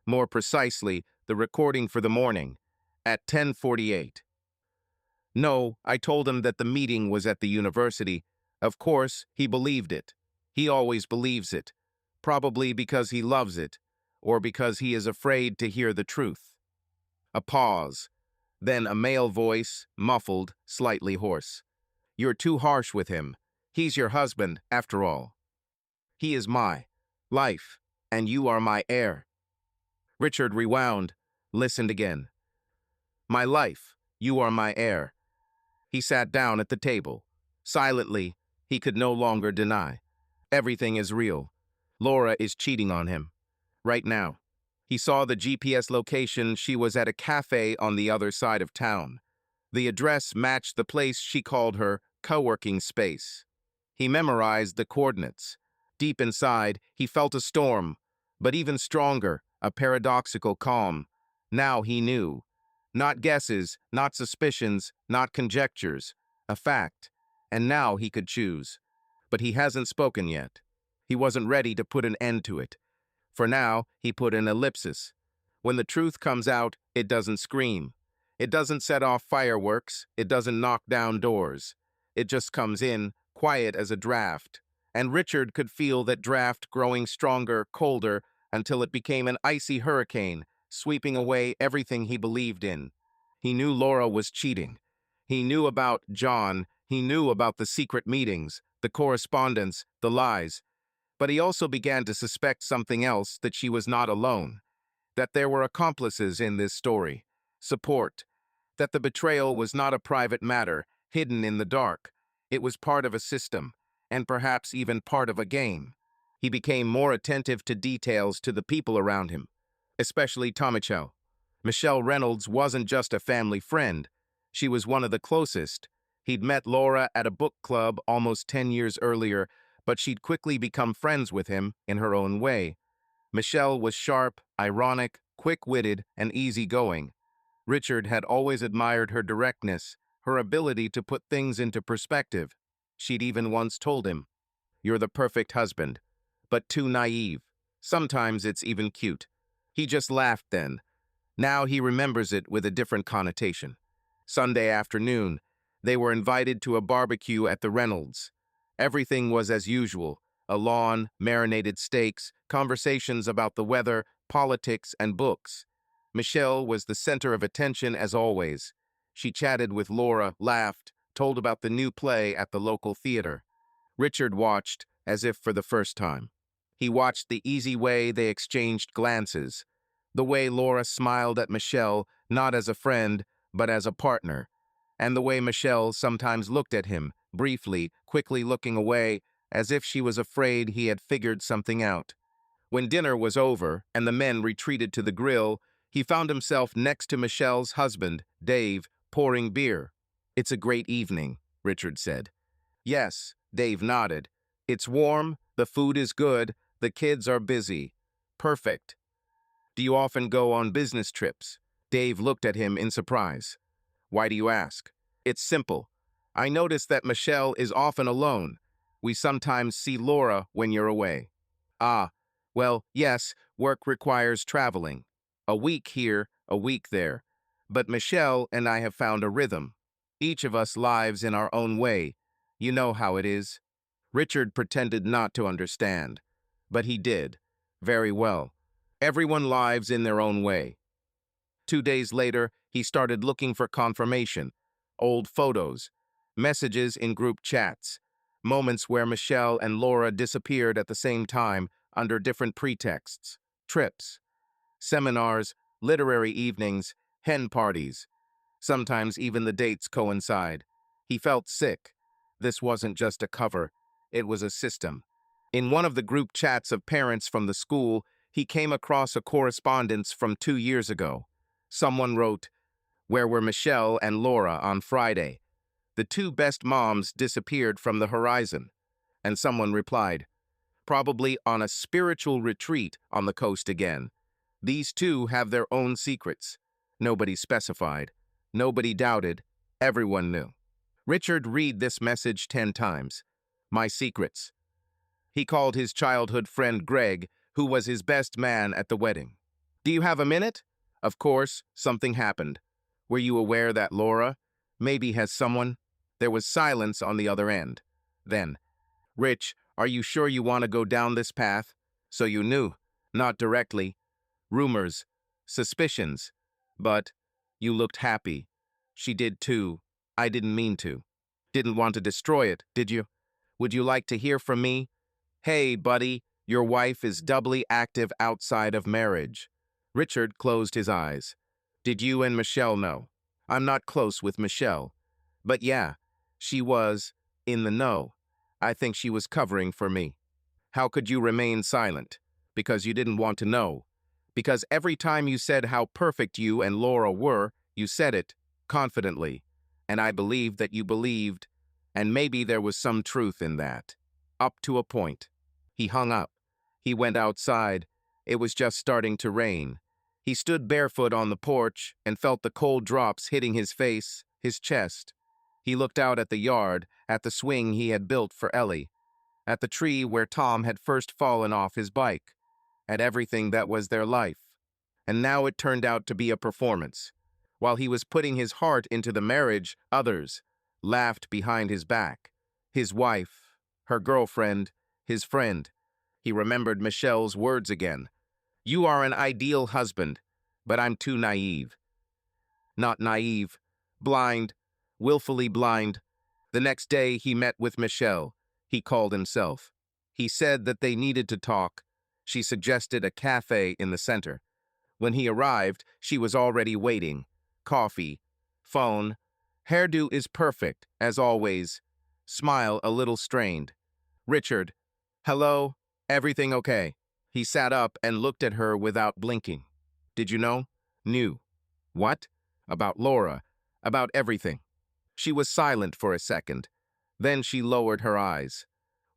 More precisely, the recording for the morning, at 10:48. "No, I told him that the meeting was at the university. Of course, he believed it. He always believes it. probably because he loves it, or because he is afraid to hear the truth. A pause, then a male voice, muffled, slightly hoarse. You're too harsh with him. He's your husband, after all. He is my life, and you are my heir. Richard rewound, listened again. My life, you are my heir. He sat down at the table. Silently, he could no longer deny. Everything is real. Laura is cheating on him. Right now. He saw the GPS location. She was at a cafe on the other side of town. The address matched the place she called her co-working space. He memorized the coordinates. Deep inside, he felt a storm, but even stronger, a paradoxical calm. Now he knew. Not guesses, not suspicions, not conjectures. A fact. And now he could choose. But he hasn't spoken yet. He wasn't ready to put an end to it. For now, he put an ellipsis. When the truth comes out, it doesn't scream. It doesn't set off fireworks. It doesn't knock down doors. It just comes in, quiet as a draft. And Richard could feel that draft growing stronger, colder, until it became an icy hurricane, sweeping away everything he believed in. He knew Laura was cheating. He knew about John. He knew about the secret meetings, the correspondence, the lies. But he also began to suspect something else, that she was not alone, that there were accomplices in this story, support, that the betrayal was not a private matter, hidden in the dark. It was part of a system, and perhaps even part of a game. He became more attentive to details, to the people around him, especially Tomichel. Michelle Reynolds wasn't just a family friend. She was one of the closest. He'd met Laura at a book club almost 10 years earlier, but she'd quickly become friends with him in her own way. Michelle was sharp, ironic, quick-witted, and easygoing. Richard had always admired her directness, her ability to put things into perspective. She'd even once told him, "You're the perfect husband, but too naive. Sometimes it's even cute." He just laughed then. Now he remembers it with a different connotation. Sunday afternoon, they were invited to a barbecue at the Reynolds. Everything was as usual: a lawn, marinated steaks, conversations about the weather, politics, and books. Michelle was the center of attention as always. She chatted with Laura, laughed, told about the new play at the local theater. Richard watched, as if for the first time. He watched the easy way they exchanged glances, the way Laura smiled at Michelle, not as a friend, but as a partner, and the way Michelle sometimes looked at him, briefly, quickly looking away, as if she was afraid he had figured something out. When dinner was over and the men retreated to the grill, he found himself next to Michelle's husband, Dave, pouring beer. "It's a great evening," Richard said. "Yes," Dave nodded. "It's warm, the food is good, the kids are busy. Perfect." "Do you often go on business trips?" Dave looked at him in surprise. "Why do you ask?" "It's simple. I notice that Michelle is often alone. We sometimes see Laura when you're away." "Ah, well, yes, work requires traveling. A week here, a week there. But Michelle and I have found a rhythm. Each of us lives in our own way. You know how it is." Richard pretended not to understand, but he did. Very well. Everyone lives in their own way. 2 days later, he started looking for confirmation. Old photos, messages in group chats, moments where Michelle and Laura disappeared at the same time under different pretexts, trips, seminars, literary evenings, hen parties. Sometimes even the dates coincide. He felt sick. This wasn't just a cover, it was a system. In one of the group chats of parents from the school, he came across a correspondence from 2 years ago. Someone wrote, "Where were Michelle and Laura on Friday? The two best moms disappeared from the horizon." And someone replied, "Probably on a spiritual retreat on the coast again. These two have their own secrets." Nobody specified. Nobody doubted. Everyone knew. Richard read this message 10 times. My secrets. He called his childhood friend Greg, who was his best man at the wedding. "Do you have a minute?" Of course, something happened. "Were you aware that Laura maybe has someone?" There was silence on the other end. Then, "Rich, are you sure you want to go down this path?" So you knew, not directly, rumors, suspicions, but you looked happy. She did too. I didn't mean to. Didn't want to destroy it, did you? Would you like to hear from me? Hey, buddy, your wife is doubly active outside of marriage. Richard closed his eyes. Did you and Michelle know? I'm not close with Michelle. But yeah, she was in the know. I think she was covering for me. How could you remain silent? Because you didn't want to know. Because every time you said how perfect you and Laura were, you said it confidently. And I believed that you believed, and maybe there was some truth in that. Up to a point. He hung up. He went outside. It was just starting to rain. He stood barefoot on the porch and felt the cold drops hitting his face, his chest. He looked out at the yard, at the swing he had built for Ellie, at the tree where Tom had first fallen off his bike, at everything that was their life. And now it turned out to be a performance. While he was putting his heart into the marriage, others laughed behind his back. His wife, her girlfriend, his friend. He remembered Michelle's words again. You are an ideal husband, but I'm too naive. Not naive, blind, willfully blind. The next day he met with Michelle. He called himself. He said that they needed to talk. She suggested a cafe in the center. When he arrived, she was already waiting. Coffee, phone. Hairdo is perfect, as always. Smile a little strained. Richard. Hello? Everything okay? He sat up and looked at her without blinking. Did you know? Knew. What? About Laura. About everything. She was silent for a second. Then she lowered her eyes.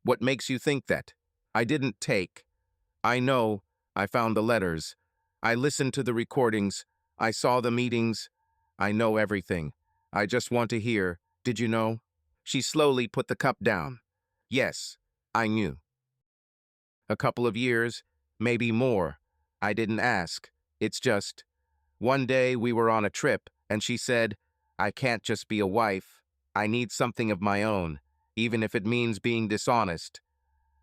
What makes you think that? I didn't take. I know. I found the letters. I listened to the recordings. I saw the meetings. I know everything. I just want to hear. Did you know? She slowly put the cup down. Yes, I knew. A couple of years, maybe more. I didn't ask. It's just, one day we were on a trip, and she said, I can't just be a wife. I need something of my own, even if it means being dishonest.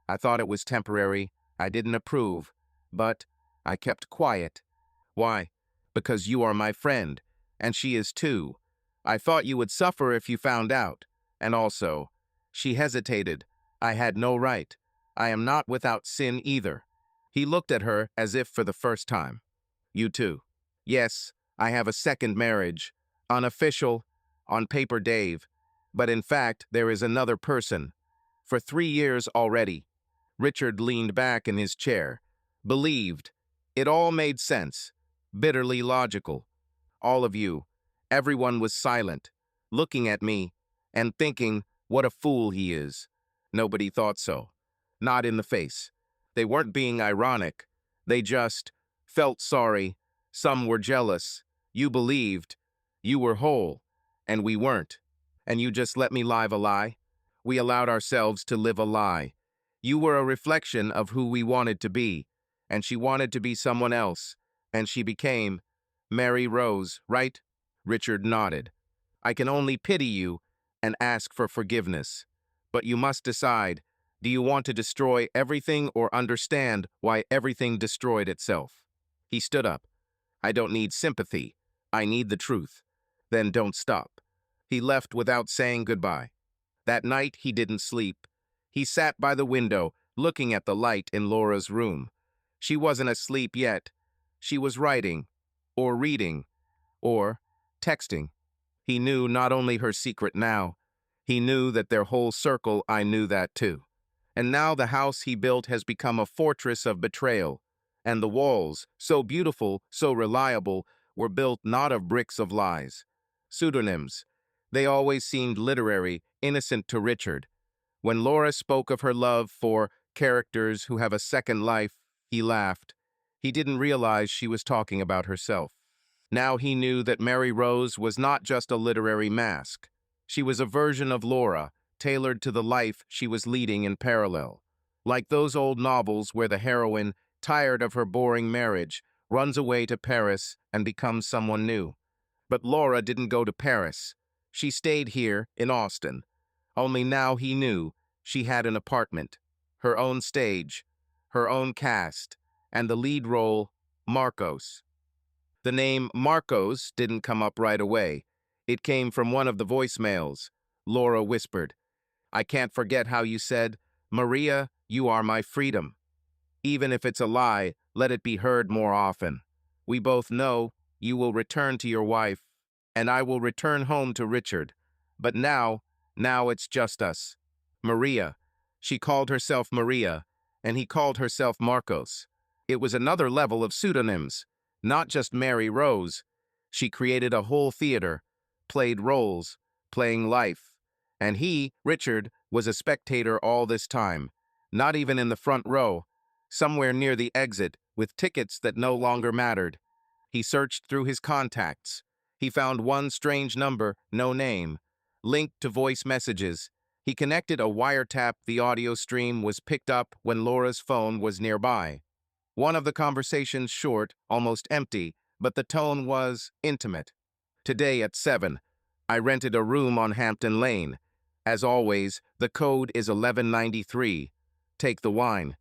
I thought it was temporary. I didn't approve. But I kept quiet. Why? Because you are my friend, and she is too. I thought you would suffer if you found out. And also, she hesitated. I had no right. I am not without sin either. He looked at her as if for the first time. You too. Yes, I have a second marriage. Unofficial, on paper Dave. But in fact, there is another person. For 3 years already. Richard leaned back in his chair. Believed. It all made sense. Bitterly logical. All of you. Everyone was silent, looking at me, and thinking, what a fool he is. Nobody thought so. Not in the face. They weren't being ironic. They just felt sorry. Some were jealous. You believed. You were whole. And we weren't. And you just let me live a lie? We allowed ourselves to live a lie. You were a reflection of who we wanted to be. And she wanted to be someone else. And she became Mary Rose, right? Richard nodded. I can only pity you and ask for forgiveness. But you must decide, do you want to destroy everything or understand why everything destroyed itself? He stood up. I don't need sympathy. I need the truth. Then don't stop. He left without saying goodbye. That night he didn't sleep. He sat by the window, looking at the light in Laura's room. She wasn't asleep yet. She was writing, or reading, or texting. He knew not only her secret now, he knew that their whole circle, I knew that too. And now the house he built has become a fortress of betrayal. And the walls, so beautiful, so reliable, were built not of bricks of lies. Pseudonyms. They always seemed literary, innocent to Richard. When Laura spoke of her love for characters who have a second life, he laughed. He didn't realize she was talking about herself. Now he knew that Mary Rose was not just a literary mask. She was a version of Laura, tailored to the life she was leading in parallel. Like those old novels where the heroine, tired of her boring marriage, runs away to Paris and becomes someone new. But Laura didn't go to Paris. She stayed here in Austin. Only now he knew she had an apartment, her own stage, her own cast, and the lead role, Marcos. The name Marcos didn't come up right away. It came from one of the voicemails. Laura whispered, "I can't forget how you said, 'Maria, you are my freedom.' Even if it's a lie, let it be heard more often. We both know you will return to your wife, and I will return home to Richard. But now it's just us. Maria." She called herself Maria, and he called herself Marcos. It was another level of pseudonyms, not just Mary Rose. She created a whole theater, played roles, playing life. And he, Richard, was a spectator all this time, not even in the front row, somewhere near the exit, with tickets that no longer mattered. He searched through his contacts. He found one strange number, no name, linked to voice messages. He connected a wiretap. The audio stream was picked up when Laura's phone was nearby. One of the conversations short, almost empty, but the tone was intimate. "Today at 7, I rented a room on Hampton Lane. As always, the code is 1193. Take the wine.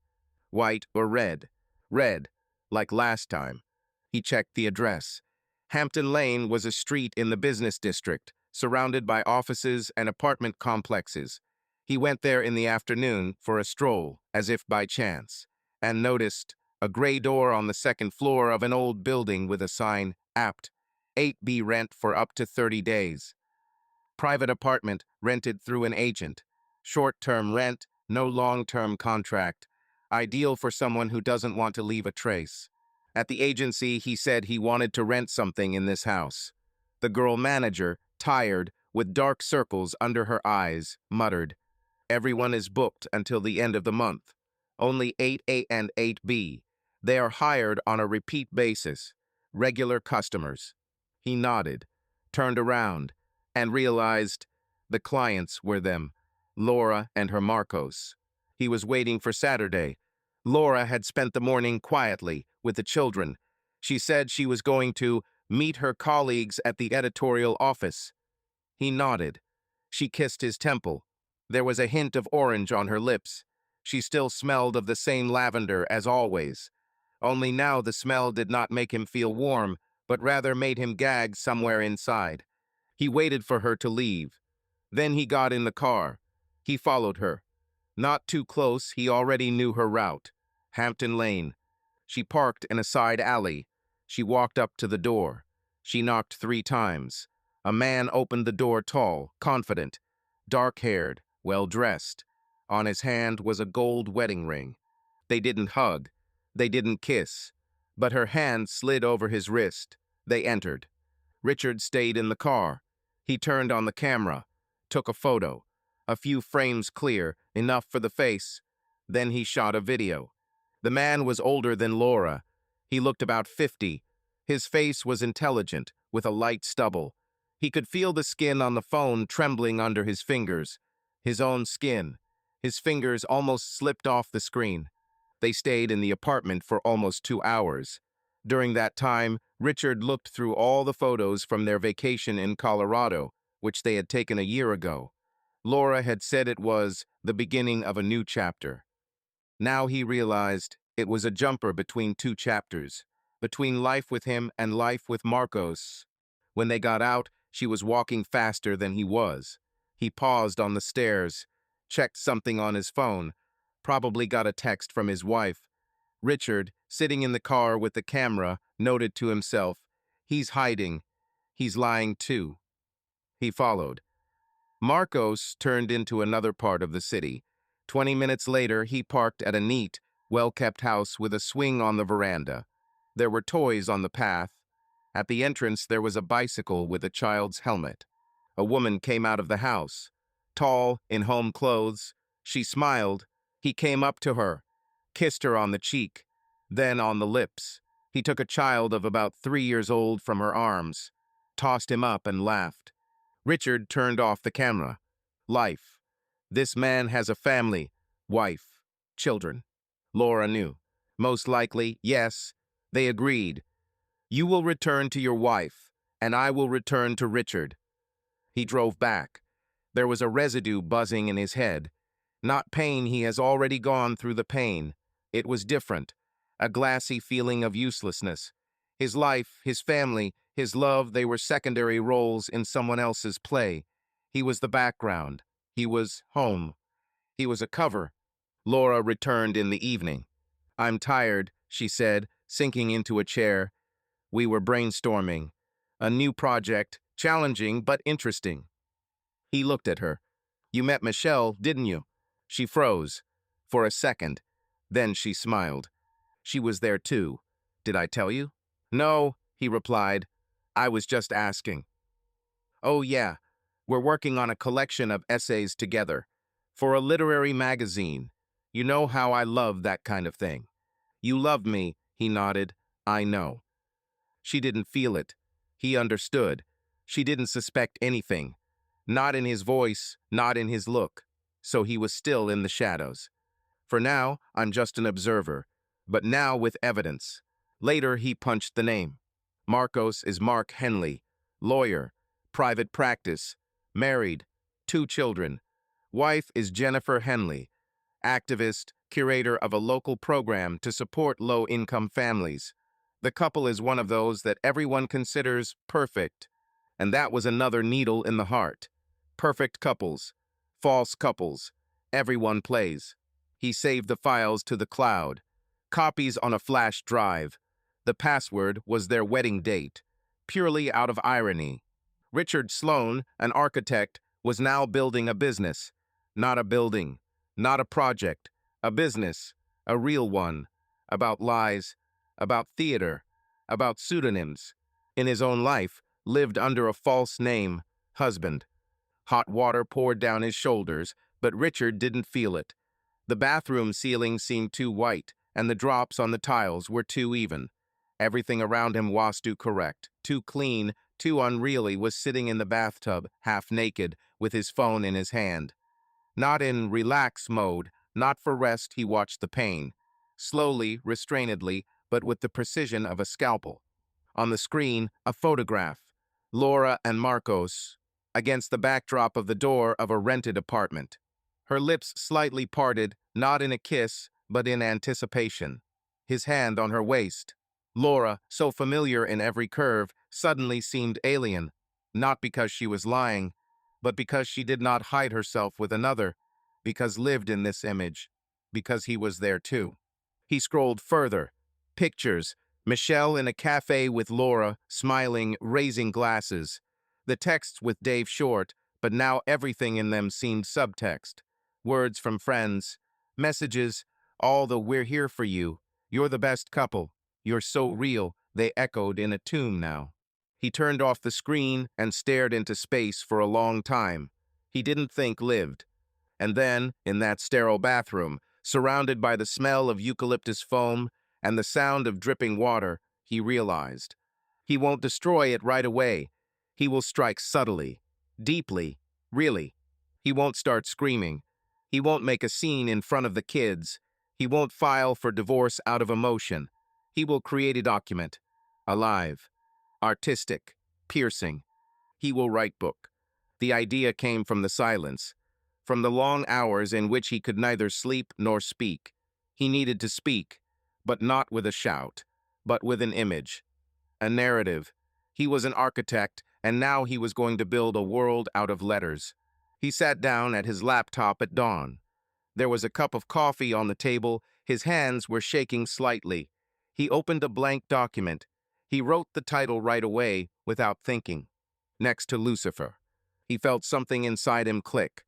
White or red?" "Red, like last time." He checked the address. Hampton Lane was a street in the business district, surrounded by offices and apartment complexes. He went there in the afternoon for a stroll, as if by chance, and noticed a gray door on the second floor of an old building with a sign, "Apt, 8B rent for up to 30 days. Private apartment rented through an agent. Short-term rent, no long-term contract. Ideal for someone who doesn't want to leave a trace." At the agency, he said he wanted to rent something in this house. The girl manager, tired, with dark circles under her eyes, muttered, "Everyone is booked until the end of the month. Only 8A and 8B. They are hired on a repeat basis. Regular customers." He nodded, turned around, and realized the clients were them, Laura and her Marcos. He was waiting for Saturday. Laura had spent the morning quietly with the children. She said she was going to meet her colleagues at the editorial office. He nodded. She kissed his temple. There was a hint of orange on her lips. She still smelled of the same lavender as always. Only now the smell did not make him feel warm, but rather made him gag somewhere inside. He waited for her to leave. Then he got in the car. He followed her. Not too close, he already knew her route. Hampton Lane. She parked in a side alley. She walked up to the door. She knocked 3 times. A man opened the door, tall, confident, dark-haired, well-dressed. On his hand was a gold wedding ring. They didn't hug. They didn't kiss. But her hand slid over his wrist. They entered. Richard stayed in the car. He turned on the camera, took a photo. A few frames clear, enough for the face. Then he shot a video. The man was older than Laura. He looked about 50. His face was intelligent, with a light stubble. He could feel the skin on the phone trembling under his fingers. His own skin. His fingers almost slipped off the screen. They stayed in the apartment for almost 2 hours. During that time, Richard looked through all the photos from their vacation in Colorado, which they had taken a year ago. Laura had said it was the beginning of a new chapter. Now he realized it was a jumper between 2 chapters, between life with him and life with Marcos. When they got out, she was walking faster than he was. He paused on the stairs, checked something on his phone, probably got a text from his wife. Richard, sitting in the car with the camera, noted to himself, "He's hiding. He's lying too." He followed. Marcos turned into another part of the city. 20 minutes later, he parked at a neat, well-kept house with a swing on the veranda. There were toys on the path. At the entrance, there was a bicycle with a child's helmet. A woman came out of the house. Tall, in home clothes. She smiled. He came up to her, kissed her on the cheek, then on the lips. He took a child of about 3 years old from her arms, tossed him up and laughed. Richard turned off the camera. Life. This man has a family, wife, children. Laura knew. Most likely, yes. They agreed. "You will return to your wife, and I will return to Richard." He drove back. There was a residue buzzing in his head. Not pain, he has already gone through the pain. It was different, a glassy feeling of uselessness. His life, his family, his love, they were secondary roles in someone else's play. He was the background. He was home. He was a cover. Laura returned in the evening. "I'm tired," she said, sinking into a chair. We were brainstorming. A new project, challenging but interesting. He looked at her. "You met Michelle, didn't you?" She froze. For a second. Then she smiled. "She was there too. Did I tell you?" "No," he replied. "I was just asking." "Oh yeah, we're working on a collection of essays together. For a literary magazine. You know how I love that kind of thing." "You love me," he nodded. "I know." She didn't feel it. He understood. She didn't suspect anything. Not in his voice, not in his look. So he was still in the shadows. "For now, I'm just an observer. But now with evidence." Later, he punched the name. Marcos is Mark Henley, lawyer, private practice, married, 2 children. Wife is Jennifer Henley, activist, curator of a local program to support low-income families. The couple is one of those that everyone considers perfect, and that was another needle in the heart. Perfect couples, false couples, everyone plays. He saved the files to the cloud, copies on a flash drive. The password was their wedding date, purely out of irony. Richard Sloan, an architect, was now building a business. Not a building, not a project, a business, a real one, about lies, about theater, about pseudonyms. In his own life, lived under a false name, husband. Hot water poured down his shoulders, but Richard didn't feel it. The bathroom ceiling seemed too white, and the drops on the tiles were too even. Everything around him was too correct, too clean, too unreally, was sitting in the bathtub, half naked, with his phone in his hand. Not in relax mode, not for rest, he watched the pain. Slowly, restrainedly, but with the precision of a scalpel. On the screen, a photograph. Laura and Marcos, against the backdrop of the door of a rented apartment. Her lips slightly parted, not in a kiss, but in anticipation. His hand on her waist. Laura, so familiar in every curve, suddenly seemed alien, not because she was lying, but because she did not hide herself with another, because lived in this image, because he was there too. He scrolled further. Pictures. Michelle in a cafe with Laura, smiling, raising glasses. The texts with Dave Short, but now everything in them seemed subtext. Words from friends. Messages. All the "we're here for you. You're the best couple. You're so real," they echoed in a tune now. He turned off the screen and stared into space for a long time. He didn't think lived. And then, in that sterile bathroom, surrounded by the smell of eucalyptus foam and the sound of dripping water, he realized. He won't destroy it right away. He will strike subtly, deeply, really. He won't start screaming. He won't make a scene in front of the kids. He won't file for divorce out of emotion. He will create a document, alive, artistic, piercing. He will write book. The idea came from the silence, from the long hours in which he could neither sleep nor speak. He needed to speak, but not with a shout, but with an image, a narrative. He was an architect, and now he was going to build a world out of letters. He sat down at his laptop at dawn. There was a cup of coffee on the table. His hands were shaking slightly. He opened a blank document. He wrote the title right away, without thinking. Next to Lucifer. He felt something inside him click.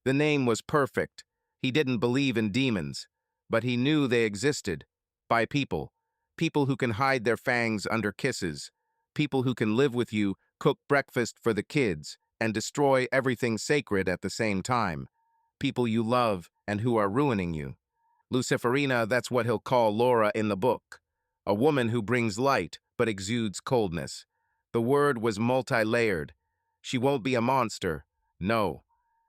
The name was perfect. He didn't believe in demons, but he knew they existed. By people. People who can hide their fangs under kisses. People who can live with you, cook breakfast for the kids, and destroy everything sacred at the same time. People you love and who are ruining you. Luciferina, that's what he'll call Laura in the book. A woman who brings light, but exudes coldness. The word was multi-layered. She won't be a monster. No.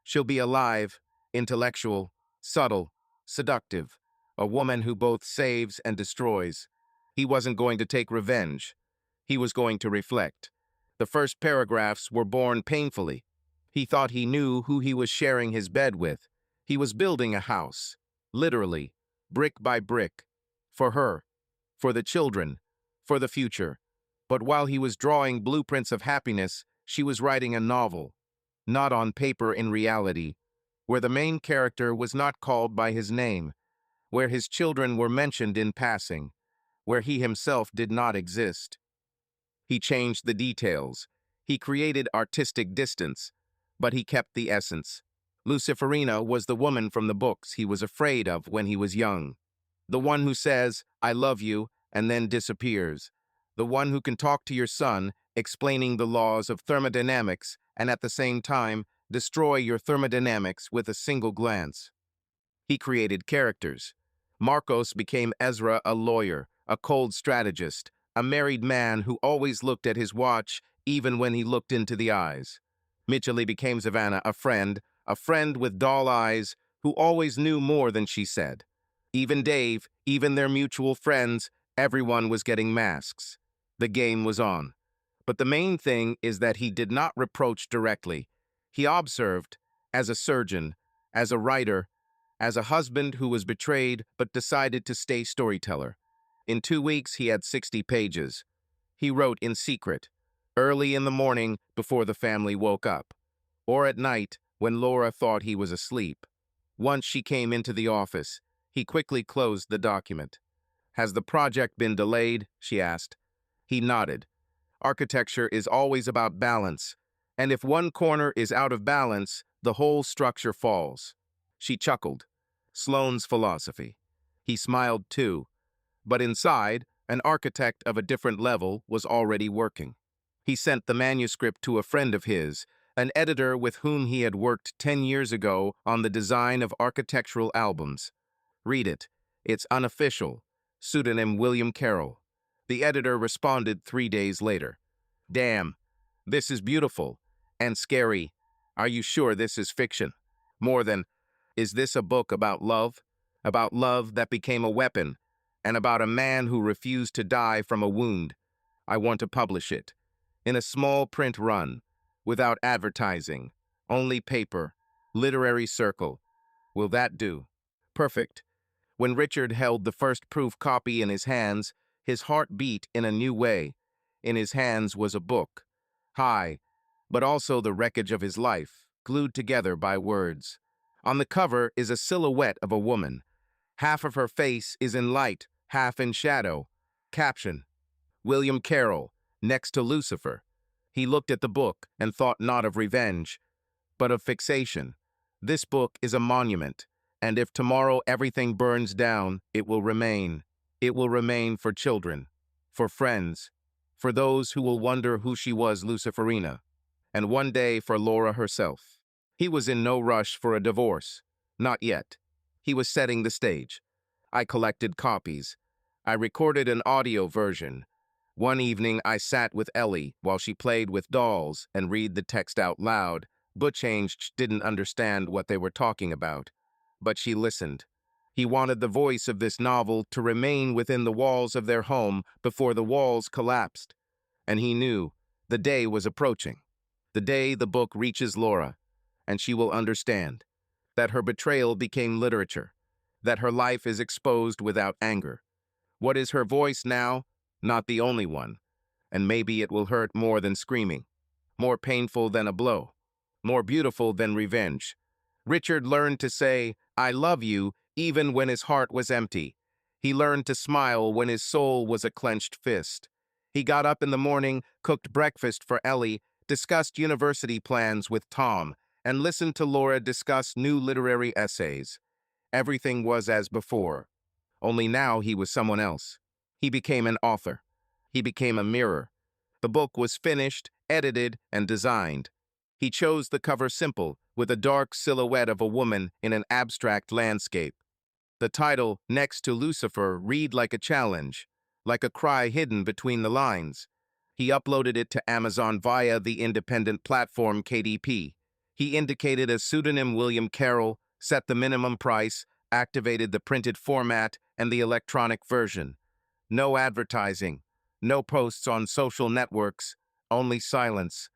She'll be alive, intellectual, subtle, seductive. A woman who both saves and destroys. He wasn't going to take revenge. He was going to reflect. The first paragraphs were born painfully. He thought he knew who he was sharing his bed with. He was building a house. Literally. brick by brick, for her, for the children, for the future. But while he was drawing blueprints of happiness, she was writing a novel, not on paper in reality, where the main character was not called by his name, where his children were mentioned in passing, where he himself did not exist. He changed the details. He created artistic distance, but he kept the essence. Luciferina was the woman from the books he was afraid of when he was young. The one who says, "I love you," and then disappears. The one who can talk to your son, explaining the laws of thermodynamics, and at the same time, destroy your thermodynamics with a single glance. He created characters. Marcos became Ezra, a lawyer, a cold strategist, a married man who always looked at his watch even when he looked into the eyes. Mitchell became Savannah, a friend with doll eyes who always knew more than she said. Even Dave, even their mutual friends, everyone was getting masks. The game was on. But the main thing is that he did not reproach directly. He observed, as a surgeon, as a writer, as a husband who was betrayed but decided to stay storyteller. In 2 weeks, he had 60 pages. He wrote in secret, early in the morning before the family woke up, or at night when Laura thought he was asleep. Once she came into the office, he quickly closed the document. "Has the project been delayed?" she asked. He nodded. Architecture is always about balance, and if one corner is out of balance, the whole structure falls. She chuckled. Sloane's philosophy. He smiled too, but inside, an architect of a different level was already working. He sent the manuscript to a friend of his, an editor with whom he had worked 10 years ago on the design of architectural albums. "Read it. It's unofficial. Pseudonym William Carroll." The editor responded 3 days later. "Damn, this is beautiful and scary. Are you sure this is fiction? More than, is this a book about love? About love that became a weapon, and about a man who refused to die from a wound. I want to publish it. In a small print run, without advertising, only paper, literary circle. Will that do?" Perfect. When Richard held the first proof copy in his hands, his heart beat in a new way. In his hands was a book. High, but also the wreckage of his life, glued together by words. On the cover is a silhouette of a woman. Half of her face is in light, half in shadow. Caption: William Carroll, next to Lucifer. He looked at the book and thought not of revenge, but of fixation. This book is a monument, and if tomorrow everything burns down, it will remain. It will remain for children, for friends, for those who will wonder who she was, Luciferina, and one day for Laura herself. He was in no rush for a divorce. Not yet. He was setting the stage. I collected copies. I recorded an audio version. One evening, I sat with Ellie while she played with dolls and read the text out loud. Butch didn't understand what they were talking about, but she listened. He wanted the voice of this novel to remain within the walls of their home before the walls collapsed. And he knew the day was approaching. The day the book reaches Laura, and she will understand that her betrayal became literature, that her life is exposed without anger. What is her voice now? Not the only one. And maybe it will hurt more than screaming, more painful than a blow, more beautiful than revenge. Richard learned to say, "I love you," even when his heart was empty. He learned to smile when his soul was a clenched fist. He got up in the morning, cooked breakfast for Ellie, discussed university plans with Tom, and listened to Laura discuss new literary essays. Everything was as before, only now he was someone else. He became an author. He became a mirror. The book was finished, edited, and designed. He chose the cover simple, with a dark silhouette of a woman in an abstract landscape. The title, Next to Lucifer, read like a challenge, like a cry hidden between the lines. He uploaded it to Amazon via the independent platform KDP. He indicated a pseudonym William Carroll, set the minimum price, activated the printed format and the electronic version. No advertising, no posts on social networks, only silence.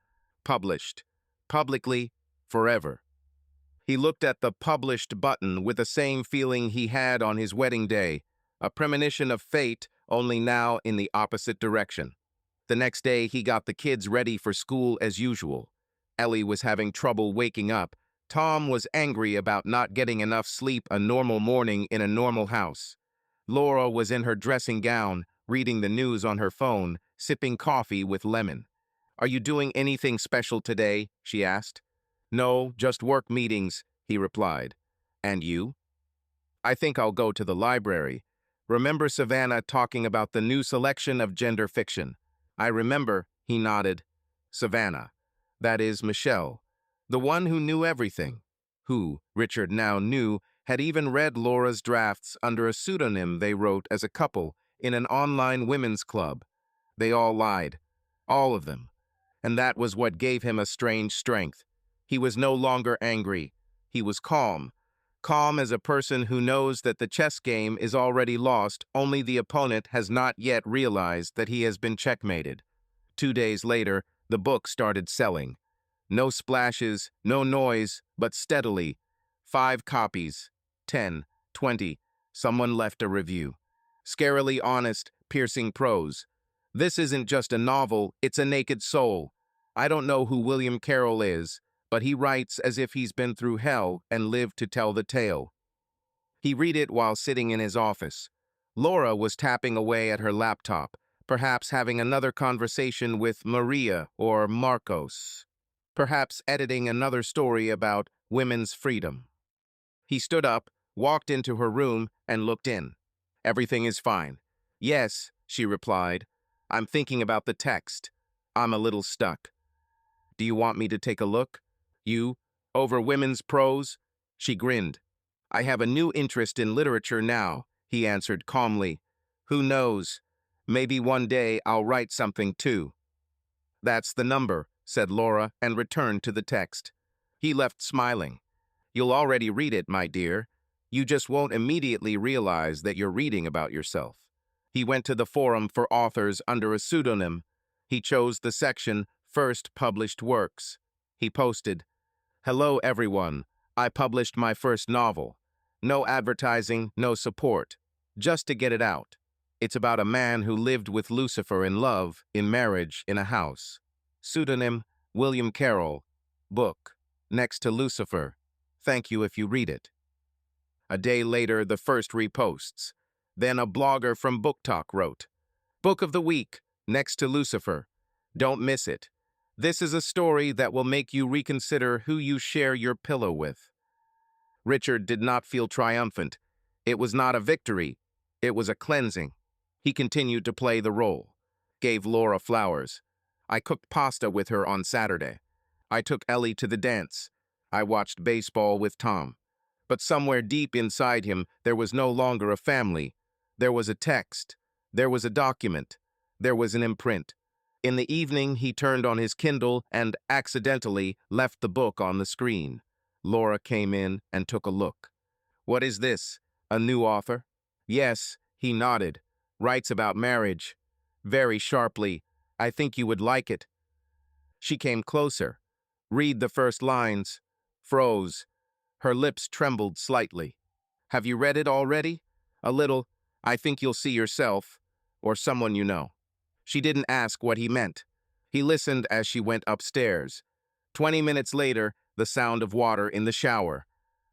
Published. Publicly, forever. He looked at the published button with the same feeling he had on his wedding day, a premonition of fate, only now in the opposite direction. The next day, he got the kids ready for school as usual. Ellie was having trouble waking up. Tom was angry about not getting enough sleep a normal morning in a normal house. Laura was in her dressing gown, reading the news on her phone, sipping coffee with lemon. "Are you doing anything special today?" she asked. "No, just work meetings," he replied. "And you?" "I think I'll go to the library. Remember Savannah talking about the new selection of gender fiction?" "I remember," he nodded. "Savannah. That is Michelle. The one who knew everything. Who, Richard now knew, had even read Laura's drafts under a pseudonym they wrote as a couple in an online women's club. They all lied. All of them. And that was what gave him a strange strength. He was no longer angry. He was calm. Calm as a person who knows that the chess game is already lost, only the opponent has not yet realized that he has been checkmated. 2 days later, the book started selling. No splashes, no noise, but steadily. 5 copies, 10, 20. Someone left a review. Scarily honest, piercing prose. "This isn't just a novel, it's a naked soul. I don't know who William Carroll is, but he writes as if he's been through hell and lived to tell the tale." He read it while sitting in his office. Laura was tapping away at her laptop, perhaps having another conversation with Maria or Marcos, perhaps editing another story about women's freedom. He stood up, walked into her room, and looked in. "Everything is fine." "Yes," she replied. "I'm thinking about the text. I'm a little stuck." "Do you want me to take a look?" "You? Over women's prose?" She grinned. "I have a new interest in literature now," he answered calmly. "Who knows? Maybe one day I'll write something too." "That's the number," said Laura, and returned to the text. He left smiling. "You'll already read it, my dear. You just won't immediately realize that you're reading about yourself." He went to the forum for authors under a pseudonym. He chose the section First Published Works. He posted, "Hello, everyone. I published my first novel. No advertising, no support. Just to get it out. It's about a man who lived with Lucifer in love, in marriage, in a house. Pseudonym, William Carroll. Book, next to Lucifer. Thank you if you read it." A day later, the first reposts. Then a blogger from Book Talk wrote, "Book of the week, next to Lucifer. Don't miss it. This is a story that will make you reconsider who you share your pillow with." Richard did not feel triumphant. It was not a victory. It was a cleansing. He continued to play the role. Gave Laura flowers. I cooked pasta with her on Saturday. I took Ellie to the dance. I watched baseball with Tom. But somewhere deep inside him, there was no longer a family. There was a text. There was a document. There was an imprint. In the evening, he turned on his Kindle and accidentally left the book on the screen. Laura came in and took a look. "What is this? A new author?" "Yes," he nodded. "Writes about marriage." Very sharply, "I think you would like it." She came closer. Read the first lines. Froze. Her lips trembled slightly. "Have you read it already?" "A little. I think you'll see yourself, or someone you know." She didn't ask what he meant. He listened as she went upstairs. 20 minutes later, the sound of water in the shower.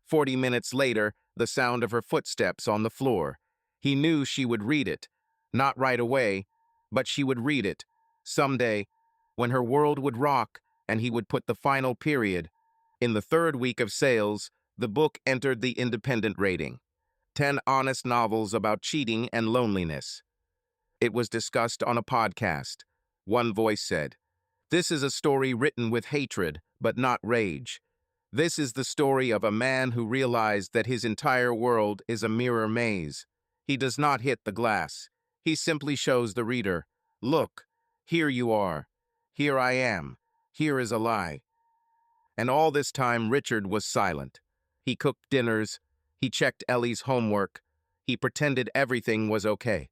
40 minutes later, the sound of her footsteps on the floor. He knew she would read it. Not right away, but she would read it. Someday, when her world would rock and he would put the final period. In the 3rd week of sales, the book entered the independent rating. 10 honest novels about cheating and loneliness. It was discussed on a podcast. One voice said, "This is a story written with hatred, but not rage. This is the story of a man who realized that his entire world is a mirror maze. He does not hit the glass. He simply shows the reader, 'Look, here you are. Here I am. Here is a lie.'" And all this time, Richard was silent. He cooked dinners. He checked Ellie's homework. He pretended everything was okay.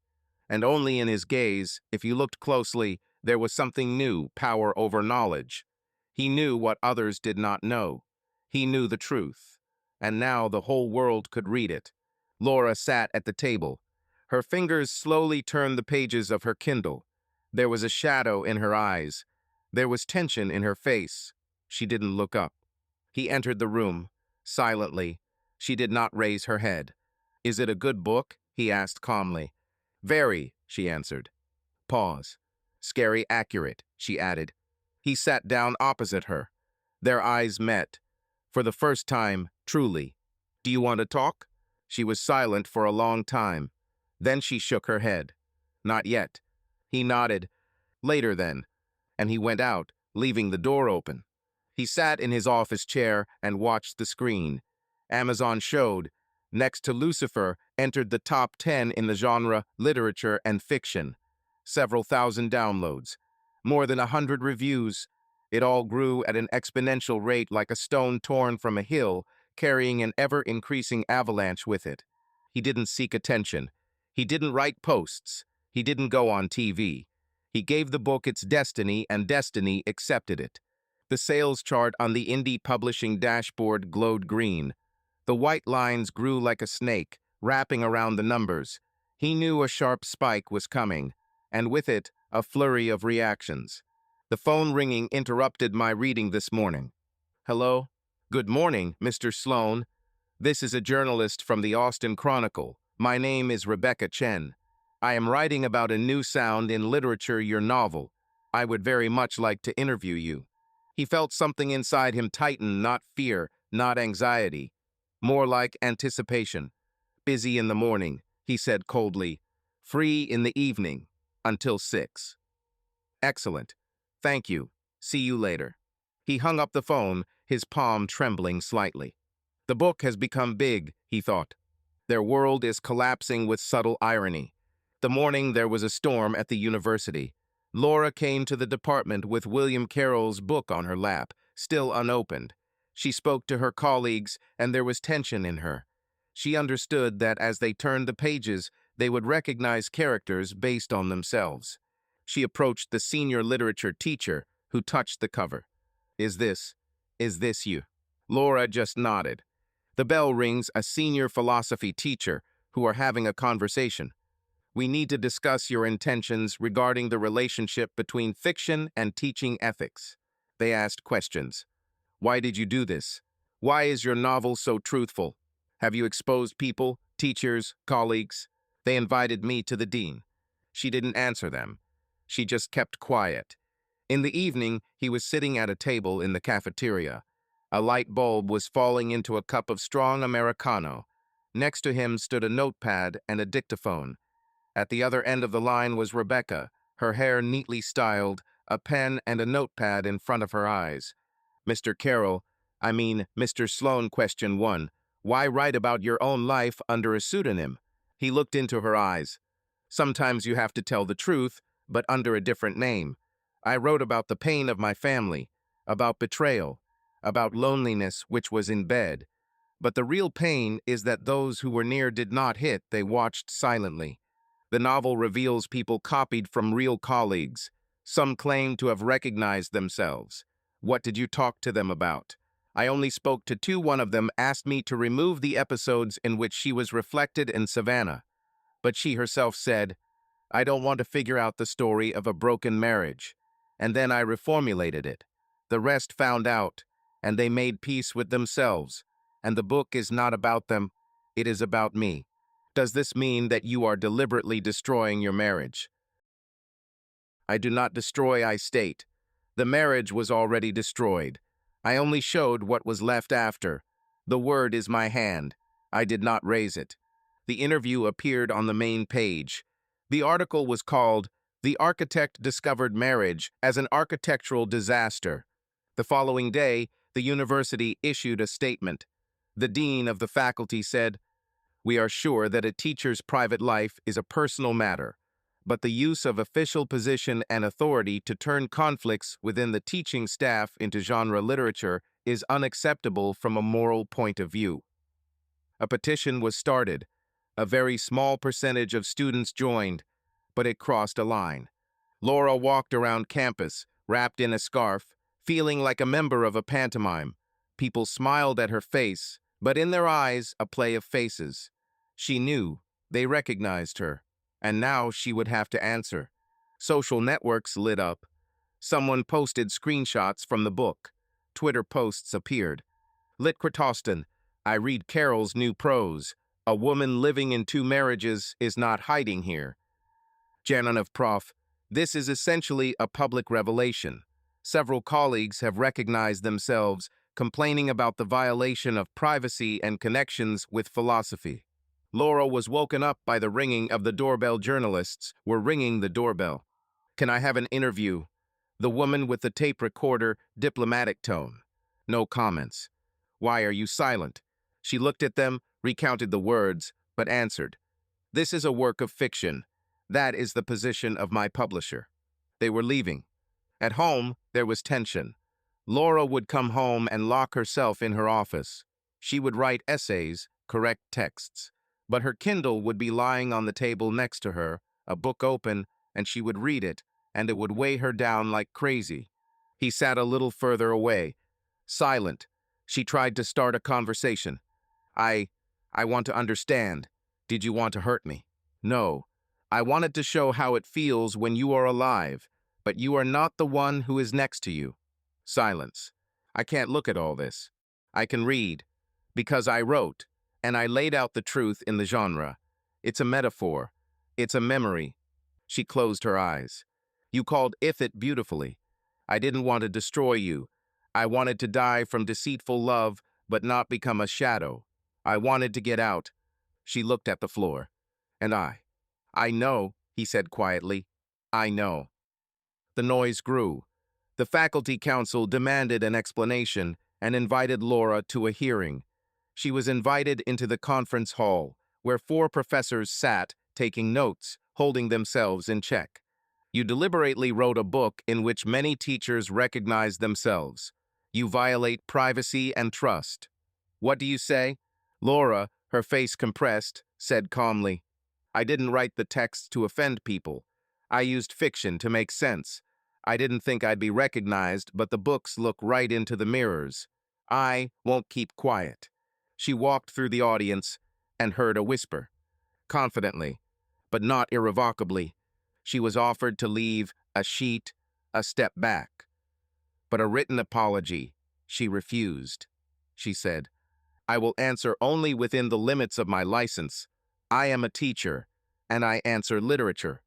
And only in his gaze, if you looked closely, there was something new, power over knowledge. He knew what others did not know. He knew the truth, and now the whole world could read it. Laura sat at the table. Her fingers slowly turned the pages of her Kindle. There was a shadow in her eyes. There was tension in her face. She didn't look up. He entered the room, silently. She did not raise her head. "Is it a good book?" he asked calmly. "Very," she answered. Pause. "Scary accurate," she added. He sat down opposite her. Their eyes met. For the first time, truly. "Do you want to talk?" She was silent for a long time. Then she shook her head. "Not yet." He nodded. "Later then." And he went out, leaving the door open. He sat in his office chair and watched the screen. Amazon showed. Next to Lucifer, entered the top 10 in the genre literature and fiction. Several thousand downloads. More than 100 reviews. It all grew at an exponential rate like a stone torn from a hill, carrying an ever-increasing avalanche with it. He didn't seek attention. He didn't write posts. He didn't go on TV. He gave the book its destiny, and destiny accepted it. The sales chart on the indie publishing dashboard glowed green. The white lines grew like a snake, wrapping around the numbers. He knew a sharp spike was coming, and with it, a flurry of reactions. The phone ringing interrupted my reading this morning. "Hello?" "Good morning, Mr. Sloan. This is a journalist from the Austin Chronicle. My name is Rebecca Chen. I am writing about a new sound in literature, your novel. I would very much like to interview you." He felt something inside him tighten, not fear, not anxiety. More like anticipation. "Busy in the morning," he said coldly. "Free in the evening, until 6. "Excellent. Thank you. See you later." He hung up the phone, his palm trembling slightly. The book has become big, he thought. Their world is collapsing with subtle irony. The morning there was a storm at the university. Laura came to the department with William Carroll's book on her lap, still unopened. She spoke to her colleagues, and there was tension in her. She understood that as they turned the pages, they would recognize characters based on themselves. She approached the senior literature teacher, who touched the cover. Is this you?" Laura just nodded. The bell rings, a senior philosophy teacher, who are having a conversation. "We need to discuss your intentions regarding the relationship between fiction and teaching ethics." They asked questions. "Why did you do this? Why is your novel so truthful? Have you exposed people, teachers, colleagues?" They invited me to the dean. She didn't answer them. She just kept quiet. In the evening, he was sitting at a table in the cafeteria. A light bulb was falling into a cup of strong Americano. Next to him stood a notepad and a dictaphone. At the other end of the line was Rebecca, her hair neatly styled, a pen and a notepad in front of her eyes. "Mr. Carroll, Mr. Sloan, question 1. Why write about your own life under a pseudonym?" He looked into her eyes. "Sometimes you have to tell the truth, but under a different name. I wrote about the pain of my family, about betrayal, about loneliness which was in bed. But the real pain is that those who were near did not hit, they watched silently. The novel reveals people copied from real colleagues. Some claim to have recognized themselves. What did you talk to them about?" "I only spoke to 2. One of them asked me to remove the episodes in which she was reflected in Savannah. But she herself said, 'I don't want to figure out the story of a broken marriage.' And then I reformulated it. The rest found out, and they made peace with themselves. And the book is not about them, it is about me." "Does this mean that you are deliberately destroying your marriage?" "I do not destroy, I state. The marriage was already destroyed. I only showed what was left after. The word is my hand. I did not raise it." The interview appeared on the main page. The article was called "The Architect Discovered Marriage as an Architectural Disaster." The following day, the university issued a statement. The dean of the faculty said, "We are sure that a teacher's private life is a personal matter, but the use of official position and authority to turn conflicts within the teaching staff into genre literature is unacceptable from a moral point of view." A petition was started. A very small percentage of students joined, but it crossed a line. Laura walked around campus, wrapped in a scarf, feeling like a member of a pantomime. People smiled at her face, but in their eyes, a play of faces. She knew, they recognized her, and now she would have to answer. Social networks lit up. Someone posted screenshots from the book. Twitter posts appeared. Lit Cratoston, I read Carol's new prose. A woman living in 2 marriages is not hiding here. Janon of Prof. This is essentially a public revelation. Several colleagues have recognized themselves complaining about the violation of privacy and connections with philosophy. Laura was woken up by the ringing of the doorbell. Journalists were ringing the doorbell. Can I have an interview? The woman with the tape recorder, diplomatic tone. No comments. Why are you silent? She looked at them, recounted the words, but answered. This is a work of fiction. That is the position of my publisher. They were leaving. At home, there was tension. Laura would come home and lock herself in her office. She would write essays, correct texts. But her Kindle would be lying on the table next to her, a book open, and she would read it, and it would weigh her down like crazy. He sat a little further away, silent. She tried to start a conversation. I want to understand. Did you want to hurt me? No. I wanted to show how it feels when you are alive, but you are not the one who is next to you. Silence. I can't look at all this. I can read, because I wrote, and I laid out the truth in the genre. It's a metaphor. It's a memory. She closed her eyes. You called if it beautifully. I didn't want to destroy you. I wanted to die from deceitful love, but not become a shadow. I wanted to get out. She looked at the floor. And I know, he said quietly. I know. The noise grew. The faculty council demanded an explanation and invited Laura to a hearing. She was invited into the conference hall, where 4 professors sat, taking notes, holding themselves in check. You deliberately wrote a book in which many teachers recognize themselves. You violate privacy and trust. What do you say? Laura, her face compressed, said calmly, I didn't write the text to offend people. I used fiction to make sense. I didn't think I'd be recognized, but the books look right into the mirrors. I won't keep quiet. She walked through the audience and heard a whisper. Confidently, but not irrevocably. She was offered to leave a sheet, a step back. But a written apology, she refused. She said, I will answer only within the limits of my license. I am a teacher, and I answer literature.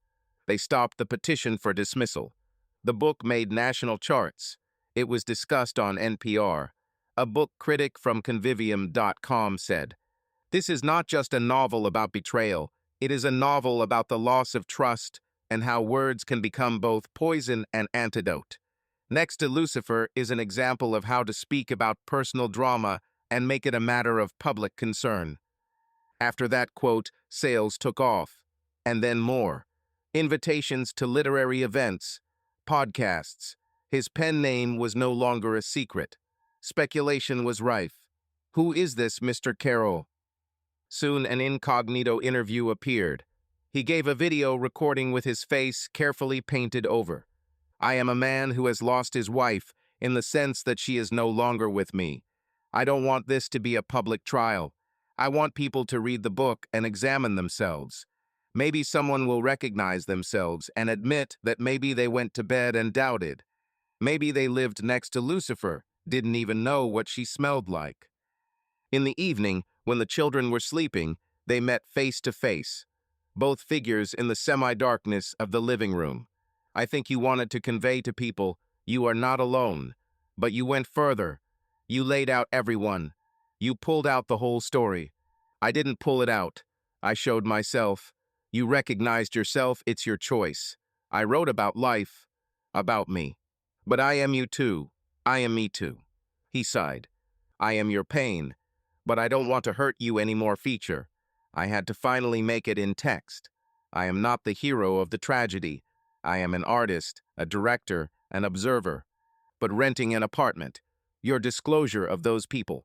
They stopped the petition for dismissal. The book made national charts. It was discussed on NPR. A book critic from Convivium.com said, This is not just a novel about betrayal. It is a novel about the loss of trust and how words can become both poison and antidote. Next to Lucifer is an example of how to speak about personal drama and make it a matter of public concern. After that quote, sales took off, and then more. Invitations to literary events, podcasts. His pen name was no longer a secret. Speculation was rife. Who is this Mr. Carroll? Soon an incognito interview appeared. He gave a video recording with his face carefully painted over. I am a man who has lost his wife in the sense that she is no longer with me. I don't want this to be a public trial. I want people to read the book and examine themselves. Maybe someone will recognize themselves and admit that maybe they went to bed and doubted. Maybe they lived next to Lucifer, didn't even know what she smelled like. In the evening, when the children were sleeping, they met face to face, both figures in the semi-darkness of the living room. I think you wanted to convey to people, you are not alone. But you went further. You laid out everyone. You pulled out the whole story. I didn't pull it out. I showed myself. You recognized yourself, it's your choice. I wrote about life, about me. But I am you too. I am me too. He sighed. I am your pain, but I don't want to hurt you any more feature. I had to finally make it in text. I am not the hero of the tragedy. I am an artist, a director, an observer. But renting an apartment, your disclosure of those people.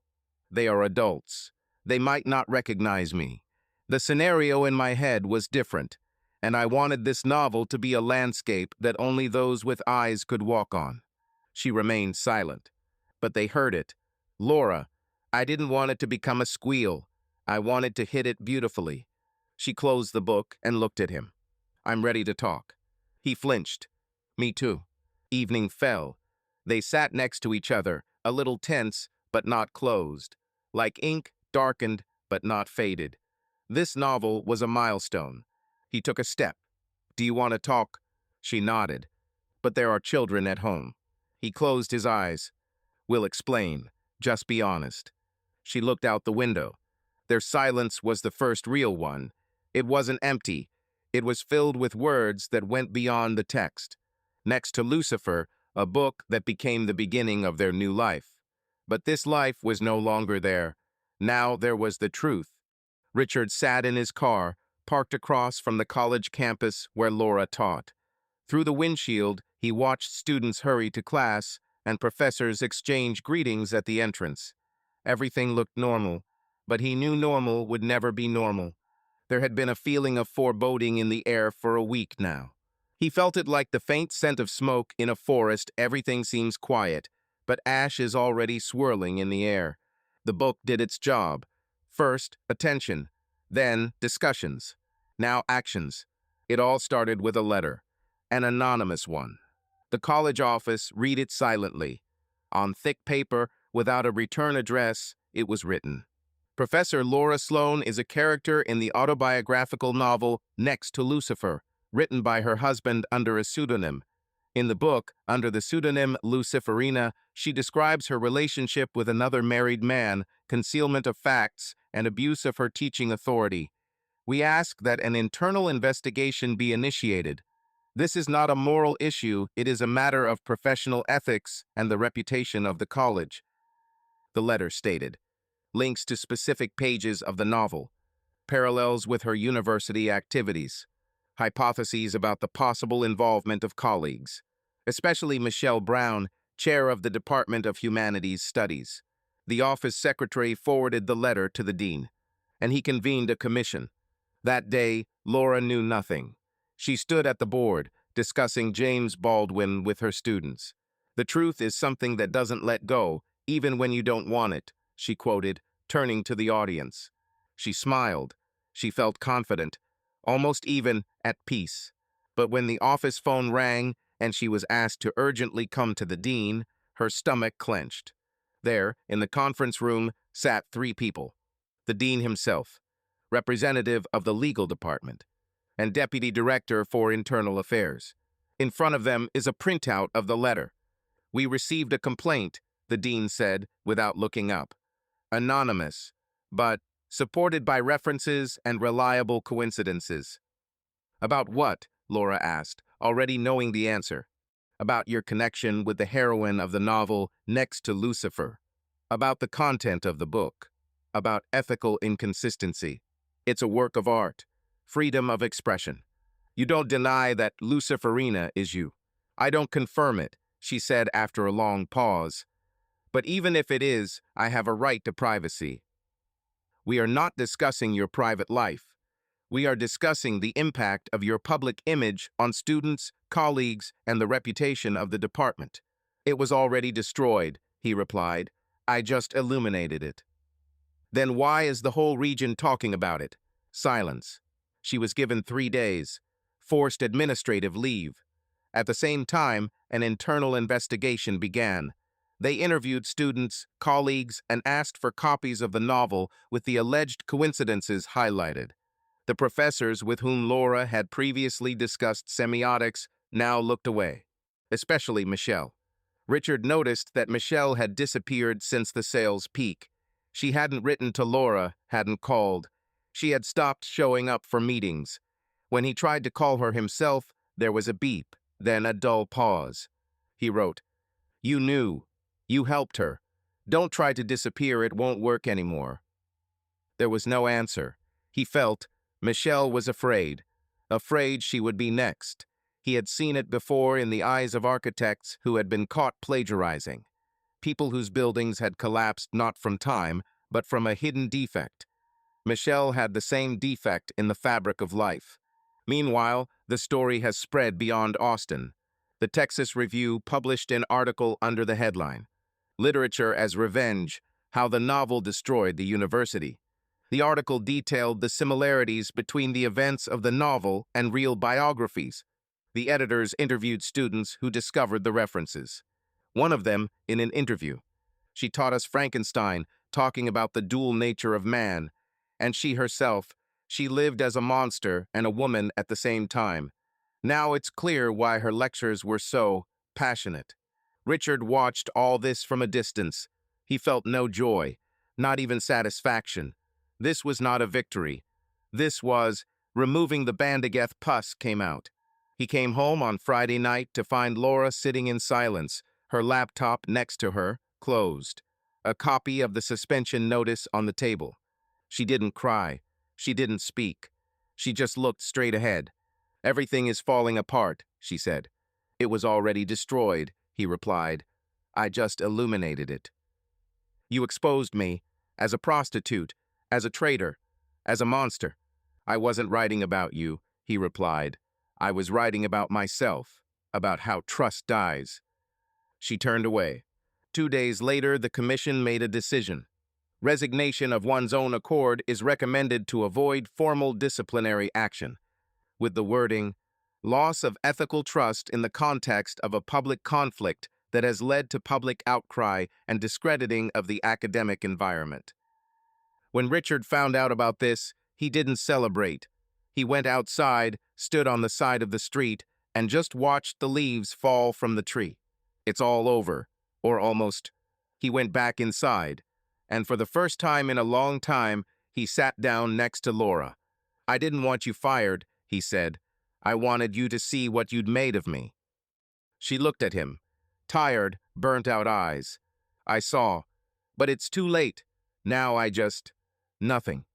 They are adults. They might not recognize me. The scenario in my head was different, and I wanted this novel to be a landscape that only those with eyes could walk on. She remained silent, but they heard it. Laura, I didn't want it to become a squeal. I wanted to hit it beautifully. She closed the book and looked at him. I'm ready to talk. He flinched. Me too. Evening fell. They sat next to each other, a little tense, but not closed. Like ink, darkened, but not faded. This novel was a milestone. He took a step. Do you want to talk? She nodded. But there are children at home. He closed his eyes. We'll explain. Just be honest. She looked out the window. Their silence was the first real one. It wasn't empty. It was filled with words that went beyond the text. Next to Lucifer, a book that became the beginning of their new life. But this life was no longer there. Now there was the truth. Richard sat in his car, parked across from the college campus where Laura taught. Through the windshield, he watched students hurry to class and professors exchange greetings at the entrance. Everything looked normal, but he knew normal would never be normal. There had been a feeling of foreboding in the air for a week now. He felt it like the faint scent of smoke in a forest. Everything seems quiet, but ash is already swirling in the air. The book did its job. First, attention, then discussions, now actions. It all started with a letter, an anonymous one. The college office read it silently. On thick paper, without a return address, it was written. Professor Laura Sloan is a character in the autobiographical novel Next to Lucifer, written by her husband under a pseudonym. In the book, under the pseudonym Luciferina, she describes her relationship with another married man, concealment of facts, and abuse of her teaching authority. We ask that an internal investigation be initiated. This is not a moral issue, it is a matter of professional ethics and the reputation of the college. The letter stated. Links to specific pages of the novel, parallels with her university activities, hypotheses about the possible involvement of colleagues, especially Michelle Brown, chair of the Department of Humanities Studies. The office secretary forwarded the letter to the dean, and he convened a commission. That day, Laura knew nothing. She stood at the board, discussing James Baldwin with her students. The truth is something that doesn't let go, even when you don't want it, she quoted, turning to the audience. She smiled. She felt confident, almost even at peace. But when the office phone rang and she was asked to urgently come to the dean, her stomach clenched. There, in the conference room, sat 3 people. The dean himself, representative of the legal department, and deputy director for internal affairs. In front of them is a printout of the letter. We received a complaint, the dean said, without looking up. Anonymous, but supported by references and reliable coincidences. About what? Laura asked, already knowing the answer. About your connection with the heroine of the novel Next to Lucifer. About the content of the book. About ethical inconsistency. It's a work of art. Freedom of expression. You don't deny that Luciferina is you. I don't confirm it, she said after a long pause. But even if it is, I have a right to privacy. We are not discussing your private life. We are discussing the impact of your public image on students, colleagues, and the reputation of the department. It was already destroyed, he replied. I just illuminated it. Then why is the whole region talking about it? Silence. She was given 3 days. Forced administrative leave. At the same time, an internal investigation began. They interviewed students, colleagues, and asked for copies of the novel with the alleged coincidences highlighted. The professors with whom Laura had previously discussed semiotics now looked away, especially Michelle. Richard noticed that Michelle had disappeared since the sales peak. She hadn't written to Laura, hadn't called. She had stopped showing up for meetings. When he tried to call her himself, there was a beep, then a dull pause. He wrote, "You knew. You helped her. Don't try to disappear, it won't work anymore." There was no answer. He felt Michelle was afraid she would be next. He had seen it before in the eyes of architects who had been caught plagiarizing. People whose buildings had collapsed not from time, but from a hidden defect. Michelle had the same defect in the fabric of life. Meanwhile, the story has spread beyond Austin. The Texas Review published an article under the headline, "Literature as Revenge," How the Novel Destroyed the University. The article detailed the similarities between the events of the novel and real biographies. The editors interviewed students who discovered the references. One of them, in an interview, she taught us Frankenstein, talking about the dual nature of man, and she herself, she lived as a monster and a woman at the same time. Now it's clear why her lectures were so passionate. Richard watched all this from a distance. He felt no joy, not even satisfaction. This was not a victory. This was removing the Bandageth pus came out. He came home on Friday night to find Laura sitting in silence, her laptop next to her, closed. A copy of the suspension notice on the table. She didn't cry. She didn't speak. She just looked straight ahead. "Everything is falling apart," she said. "It was already destroyed," he replied. "I just illuminated it. You exposed me as a prostitute, as a traitor, as a monster. I wasn't writing about you," he replied. "I was writing about myself, about how trust dies." She turned away. 2 days later, the commission made a decision. Resignation of one's own accord is recommended to avoid formal disciplinary action, with the wording, "Loss of ethical trust in the context of a public conflict that has led to public outcry and discrediting of the academic environment." When Richard found out about this, he didn't celebrate. He went outside, stood on the side of the street, and just watched the leaves fall from the tree. It's all over, or almost. He went back inside, and for the first time in a long time, he sat down next to Laura. "I didn't want you fired," he said. "I wanted you to see what you'd made of me." She looked at him, tired, burnt-out eyes. "I saw, but it's too late. Now I just... nothing.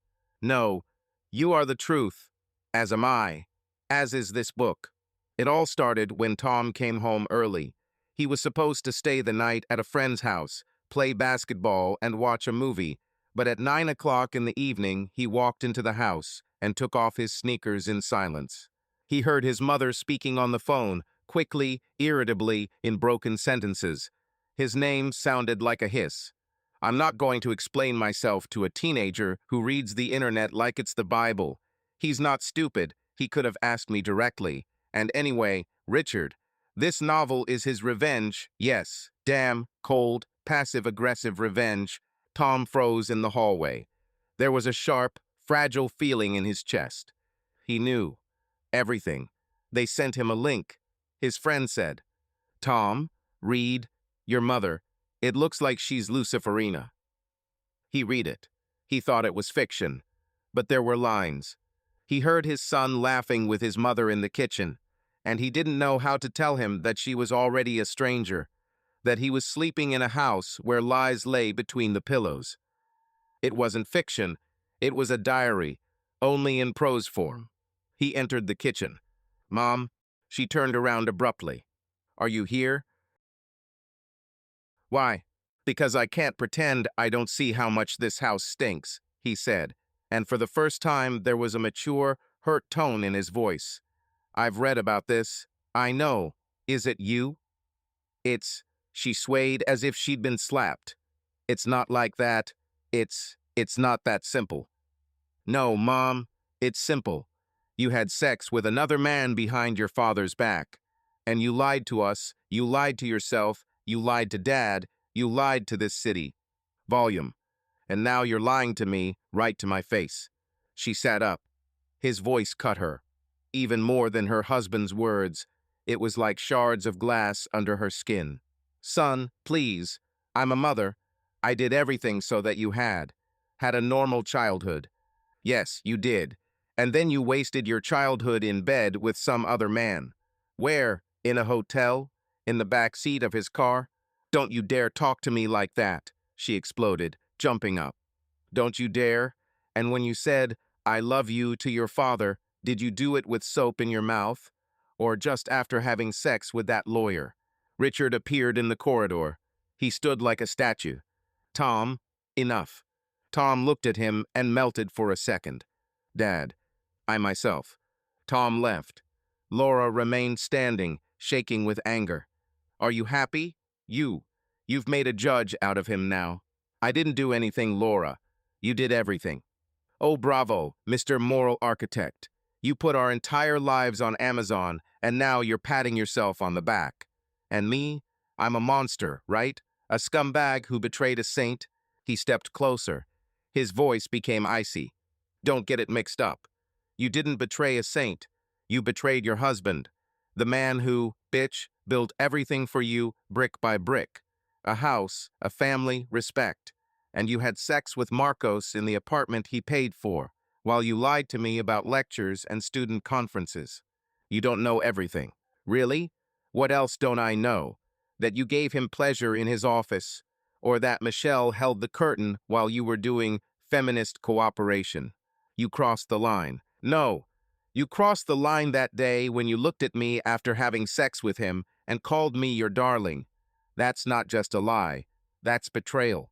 No, you are the truth, as am I, as is this book." It all started when Tom came home early. He was supposed to stay the night at a friend's house, play basketball, and watch a movie, but at 9 o'clock in the evening, he walked into the house and took off his sneakers in silence. He heard his mother speaking on the phone, quickly, irritably, in broken sentences. His name sounded like a hiss. "I'm not going to explain myself to a teenager who reads the internet like it's the Bible. He's not stupid. He could have asked me directly. And anyway, Richard, this novel is his revenge. Yes, damn, cold, passive-aggressive revenge." Tom froze in the hallway. There was a sharp, fragile feeling in his chest. He knew everything. They sent him a link. His friend said, "Tom, read your mother. It looks like she's Luciferina." He read it. He thought it was fiction, but there were lines. He heard his son laughing with his mother in the kitchen, and he didn't know how to tell him that she was already a stranger, that he was sleeping in a house where lies lay between the pillows. It wasn't fiction. It was a diary, only in prose form. He entered the kitchen. "Mom," she turned around abruptly. "Are you here?" "Why?" "Because I can't pretend I don't see how much this house stinks," he said, and for the first time there was a mature, hurt tone in his voice. "I've read about this. I know. Is it you?" "It's..." She swayed as if she'd been slapped. "It's not like that. It's not that simple." "No, Mom, it's simple. You had sex with another man behind your father's back. And you lied to us, you lied to yourself, you lied to Dad, you lied to this city. Volume. And now you're lying to me, right to my face." She sat up. His voice cut her. Even more than her husband's words, it was like shards of glass under her skin. "Son, please. I'm a mother. I did everything so that you had a normal childhood. Yes, you did. And then you wasted your childhood in bed with some other man. Where? In a hotel? In the back seat of his car? Don't you dare talk to me like that," she exploded, jumping up. "Don't you dare? And when you said, 'I love you' to your father, did you do it with soap in your mouth? Or just after having sex with that lawyer?" Richard appeared in the corridor. He stood like a statue. "Tom, enough." Tom looked at him and melted for a second. "Dad, I myself." Tom left. Laura remained standing, shaking with anger. "Are you happy? You've made a judge out of him now." I didn't do anything, Laura. You did everything. Oh, bravo, Mr. Moral Architect. You put our entire lives on Amazon, and now you're patting yourself on the back. And me? I'm a monster, right? A scumbag who betrayed a saint? He stepped closer. His voice became icy. Don't get it mixed up. You didn't betray a saint. You betrayed your husband. The man who, bitch, built everything for you brick by brick. A house, a family, respect. And you had sex with Marcos in the apartment he paid for, while you lied to me about lectures and student conferences. You don't know everything. Really? What else don't I know? That you gave him pleasure in his office, or that Michelle held the curtain while you were doing feminist cooperation. You crossed the line. No, you crossed the line that day when you looked at me after having sex with him and called me your darling. That's not just a lie. That's betrayal.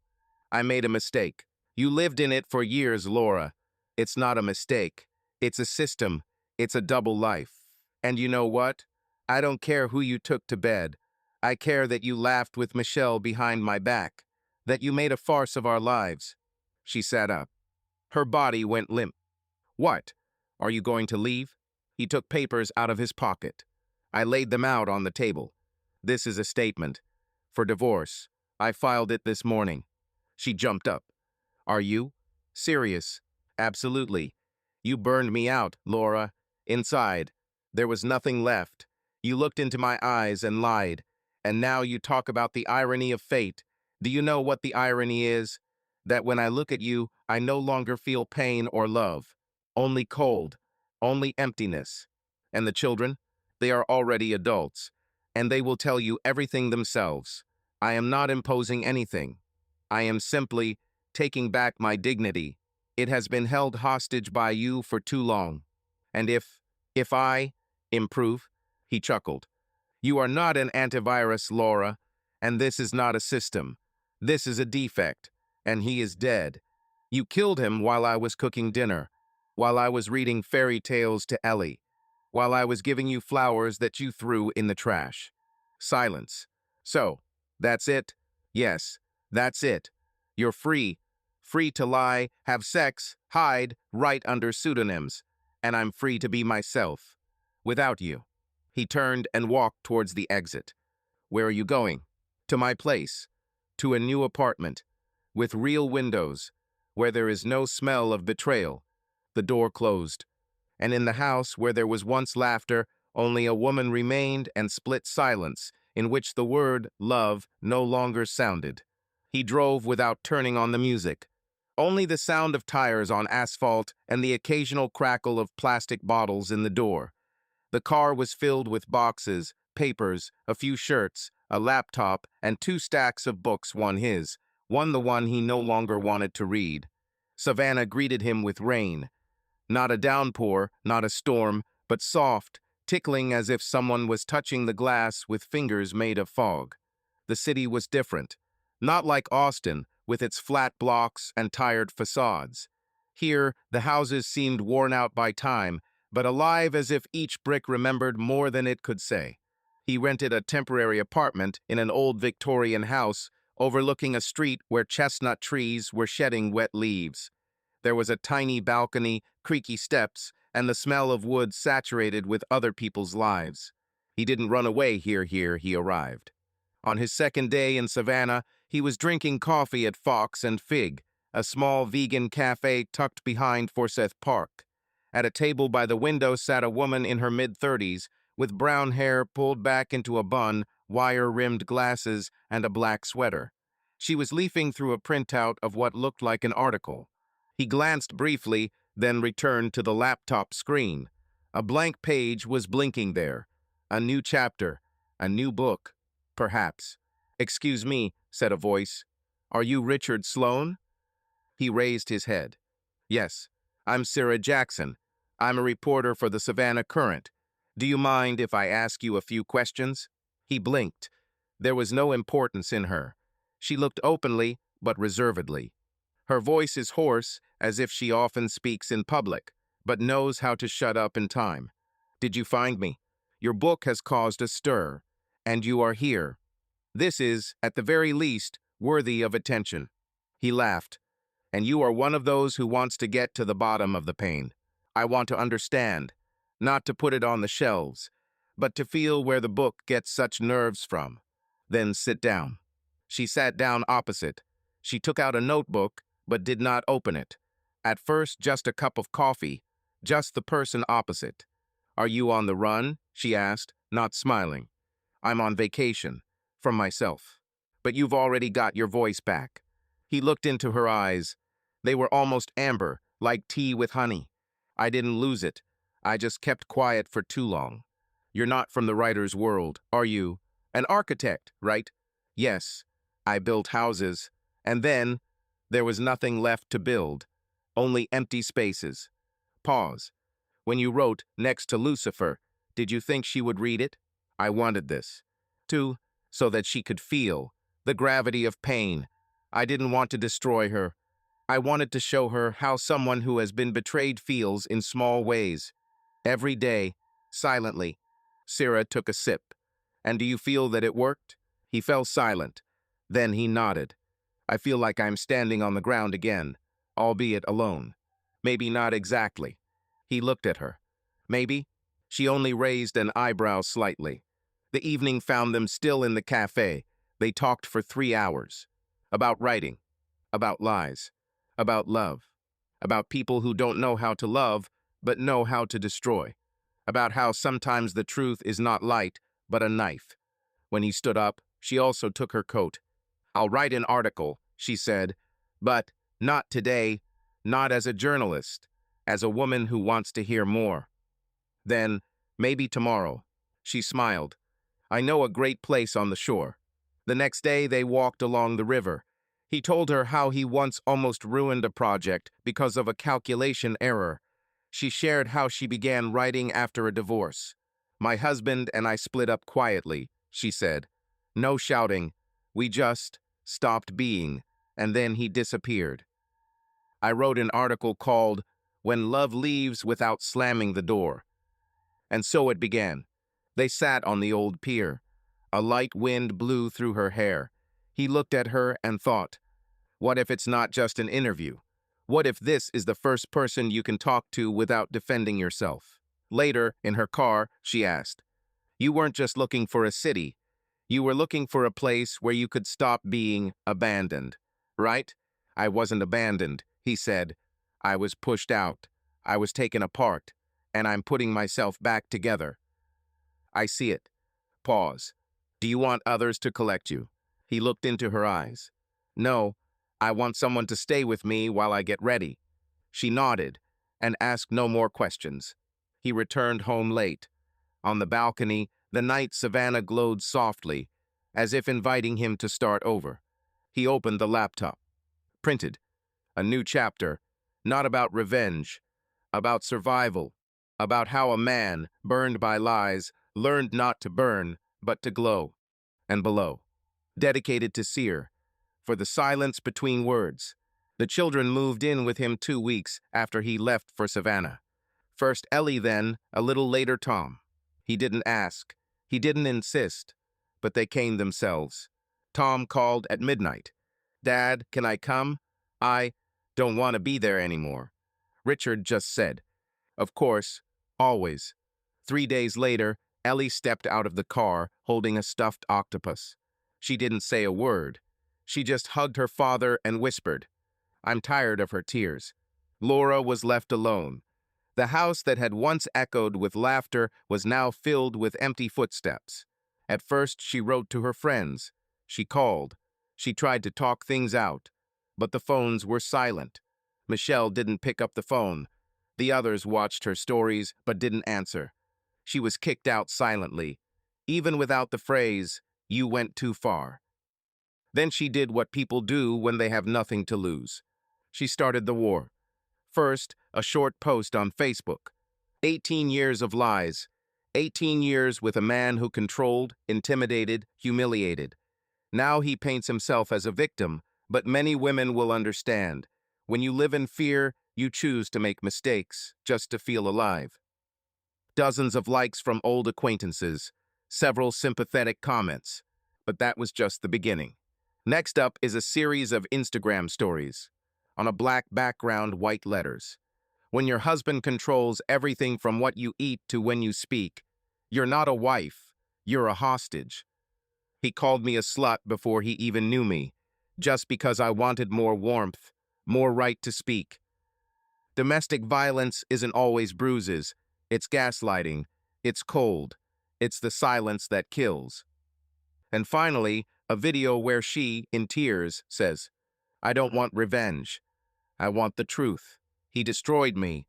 I made a mistake. You lived in it for years, Laura. It's not a mistake. It's a system. It's a double life. And you know what? I don't care who you took to bed. I care that you laughed with Michelle behind my back, that you made a farce of our lives. She sat up. Her body went limp. What? Are you going to leave? He took papers out of his pocket. I laid them out on the table. This is a statement. For divorce. I filed it this morning. She jumped up. Are you? Serious? Absolutely. You burned me out, Laura. Inside. There was nothing left. You looked into my eyes and lied. And now you talk about the irony of fate. Do you know what the irony is? That when I look at you, I no longer feel pain or love. Only cold. Only emptiness. And the children? They are already adults. And they will tell you everything themselves. I am not imposing anything. I am simply taking back my dignity. It has been held hostage by you for too long. And if I improve, he chuckled. You are not an antivirus, Laura, and this is not a system. This is a defect, and he is dead. You killed him while I was cooking dinner, while I was reading fairy tales to Ellie, while I was giving you flowers that you threw in the trash. Silence. So, that's it? Yes. That's it. You're free. Free to lie, have sex, hide, write under pseudonyms. And I'm free to be myself. Without you. He turned and walked towards the exit. Where are you going? To my place. To a new apartment. With real windows. Where there is no smell of betrayal. The door closed. And in the house where there was once laughter, only a woman remained and split silence, in which the word love no longer sounded. He drove without turning on the music. Only the sound of tires on asphalt and the occasional crackle of plastic bottles in the door. The car was filled with boxes, papers, a few shirts, a laptop, and 2 stacks of books, one his, one the one he no longer wanted to read. Savannah greeted him with rain. Not a downpour, not a storm, but soft, tickling as if someone was touching the glass with fingers made of fog. The city was different. Not like Austin, with its flat blocks and tired facades. Here, the houses seemed worn out by time, but alive as if each brick remembered more than it could say. He rented a temporary apartment in an old Victorian house overlooking a street where chestnut trees were shedding wet leaves. There was a tiny balcony, creaky steps, and the smell of wood saturated with other people's lives. He didn't run away here he arrived. On his second day in Savannah, he was drinking coffee at Fox and Fig, a small vegan cafe tucked behind Forsyth Park. At a table by the window sat a woman in her mid-30s, with brown hair pulled back into a bun, wire-rimmed glasses, and a black sweater. She was leafing through a printout of what looked like an article. He glanced briefly, then returned to the laptop screen. A blank page was blinking there. A new chapter, a new book, perhaps. "Excuse me," said a voice. "Are you Richard Sloane?" He raised his head. "Yes, I'm Sarah Jackson. I'm a reporter for the Savannah Current. Do you mind if I ask you a few questions?" He blinked. There was no importance in her. She looked openly, but reservedly. Her voice is hoarse, as if she often speaks in public, but knows how to shut up in time. "Did you find me? Your book has caused a stir, and you are here. This is, at the very least, worthy of attention." He laughed. And you are one of those who wants to get to the bottom of the pain. I want to understand, not to put it on the shelves, but to feel where the book gets such nerves from. Then sit down. She sat down opposite. She took out a notebook, but did not open it. At first, just a cup of coffee, just the person opposite. Are you on the run? She asked, not smiling. I'm on vacation, from myself. But you've already got your voice back. He looked into her eyes. They were almost amber, like tea with honey. I didn't lose it. I just kept quiet for too long. You're not from the writer's world, are you? An architect, right? Yes. I built houses. And then, there was nothing left to build. Only empty spaces. Pause. When you wrote Next to Lucifer, did you think she would read it? I wanted this. So that she could feel the gravity of pain. I didn't want to destroy her. I wanted to show her how someone who has been betrayed feels in small ways. Every day, silently. Sarah took a sip. And do you feel that it worked? He fell silent. Then he nodded. I feel like I'm standing on the ground again, albeit alone. Maybe not exactly. He looked at her. Maybe? She only raised an eyebrow slightly. The evening found them still in the cafe. They talked for 3 hours. About writing. About lies. About love. About people who don't know how to love, but know how to destroy. About how sometimes the truth is not light, but a knife. When he stood up, she also took her coat. I'll write an article, she said, but not today, not as a journalist, as a woman who wants to hear more. Then, maybe tomorrow. She smiled. I know a great place on the shore. The next day they walked along the river. He told her how he once almost ruined a project because of a calculation error. She shared how she began writing after a divorce. My husband and I split up quietly, she said. No shouting. We just stopped being, and then he disappeared. I wrote an article called When Love Leaves Without Slamming the Door. And so it began. They sat on the old pier. A light wind blew through her hair. He looked at her and thought, what if it's not just an interview? What if this is the first person you can talk to without defending yourself? Later, in her car, she asked, you weren't just looking for a city. You were looking for a place where you could stop being abandoned, right? I wasn't abandoned, he said. I was pushed out. I was taken apart, and I'm putting myself back together. I see it. Pause. Do you want others to collect you? He looked into her eyes. No, I want someone to stay with me while I get ready. She nodded and asked no more questions. He returned home late. On the balcony, the night Savannah glowed softly, as if inviting him to start over. He opened the laptop. Printed. A new chapter, not about revenge, about survival, about how a man, burned by lies, learned not to burn, but to glow. And below, dedicated to Seer, for the silence between words. The children moved in with him 2 weeks after he left for Savannah. First Ellie, then, a little later Tom. He didn't ask. He didn't insist. But they came themselves. Tom called at midnight. Dad, can I come? I don't want to be there anymore. Richard just said, of course, always. 3 days later, Ellie stepped out of the car holding a stuffed octopus. She didn't say a word. She just hugged her father and whispered. I'm tired of her tears. Laura was left alone. The house that had once echoed with laughter was now filled with empty footsteps. At first, she wrote to her friends. She called. She tried to talk things out. But the phones were silent. Michelle didn't pick up the phone. The others watched her stories but didn't answer. She was kicked out silently, even without the phrase, you went too far. Then she did what people do when they have nothing to lose. She started the war. First, a short post on Facebook. 18 years of lies. 18 years with a man who controlled, intimidated, humiliated. Now he paints himself as a victim, but many women will understand. When you live in fear, you choose to make mistakes just to feel alive. Dozens of likes from old acquaintances, several sympathetic comments. But that was just the beginning. Next up is a series of Instagram stories. On a black background, white letters. When your husband controls everything from what you eat to when you speak, you're not a wife, you're a hostage. He called me a slut before he even knew me, just because I wanted more warmth, more right to speak. Domestic violence isn't always bruises, it's gaslighting, it's cold, it's the silence that kills. And finally, a video where she, in tears, says, "I don't want revenge. I want the truth. He destroyed me,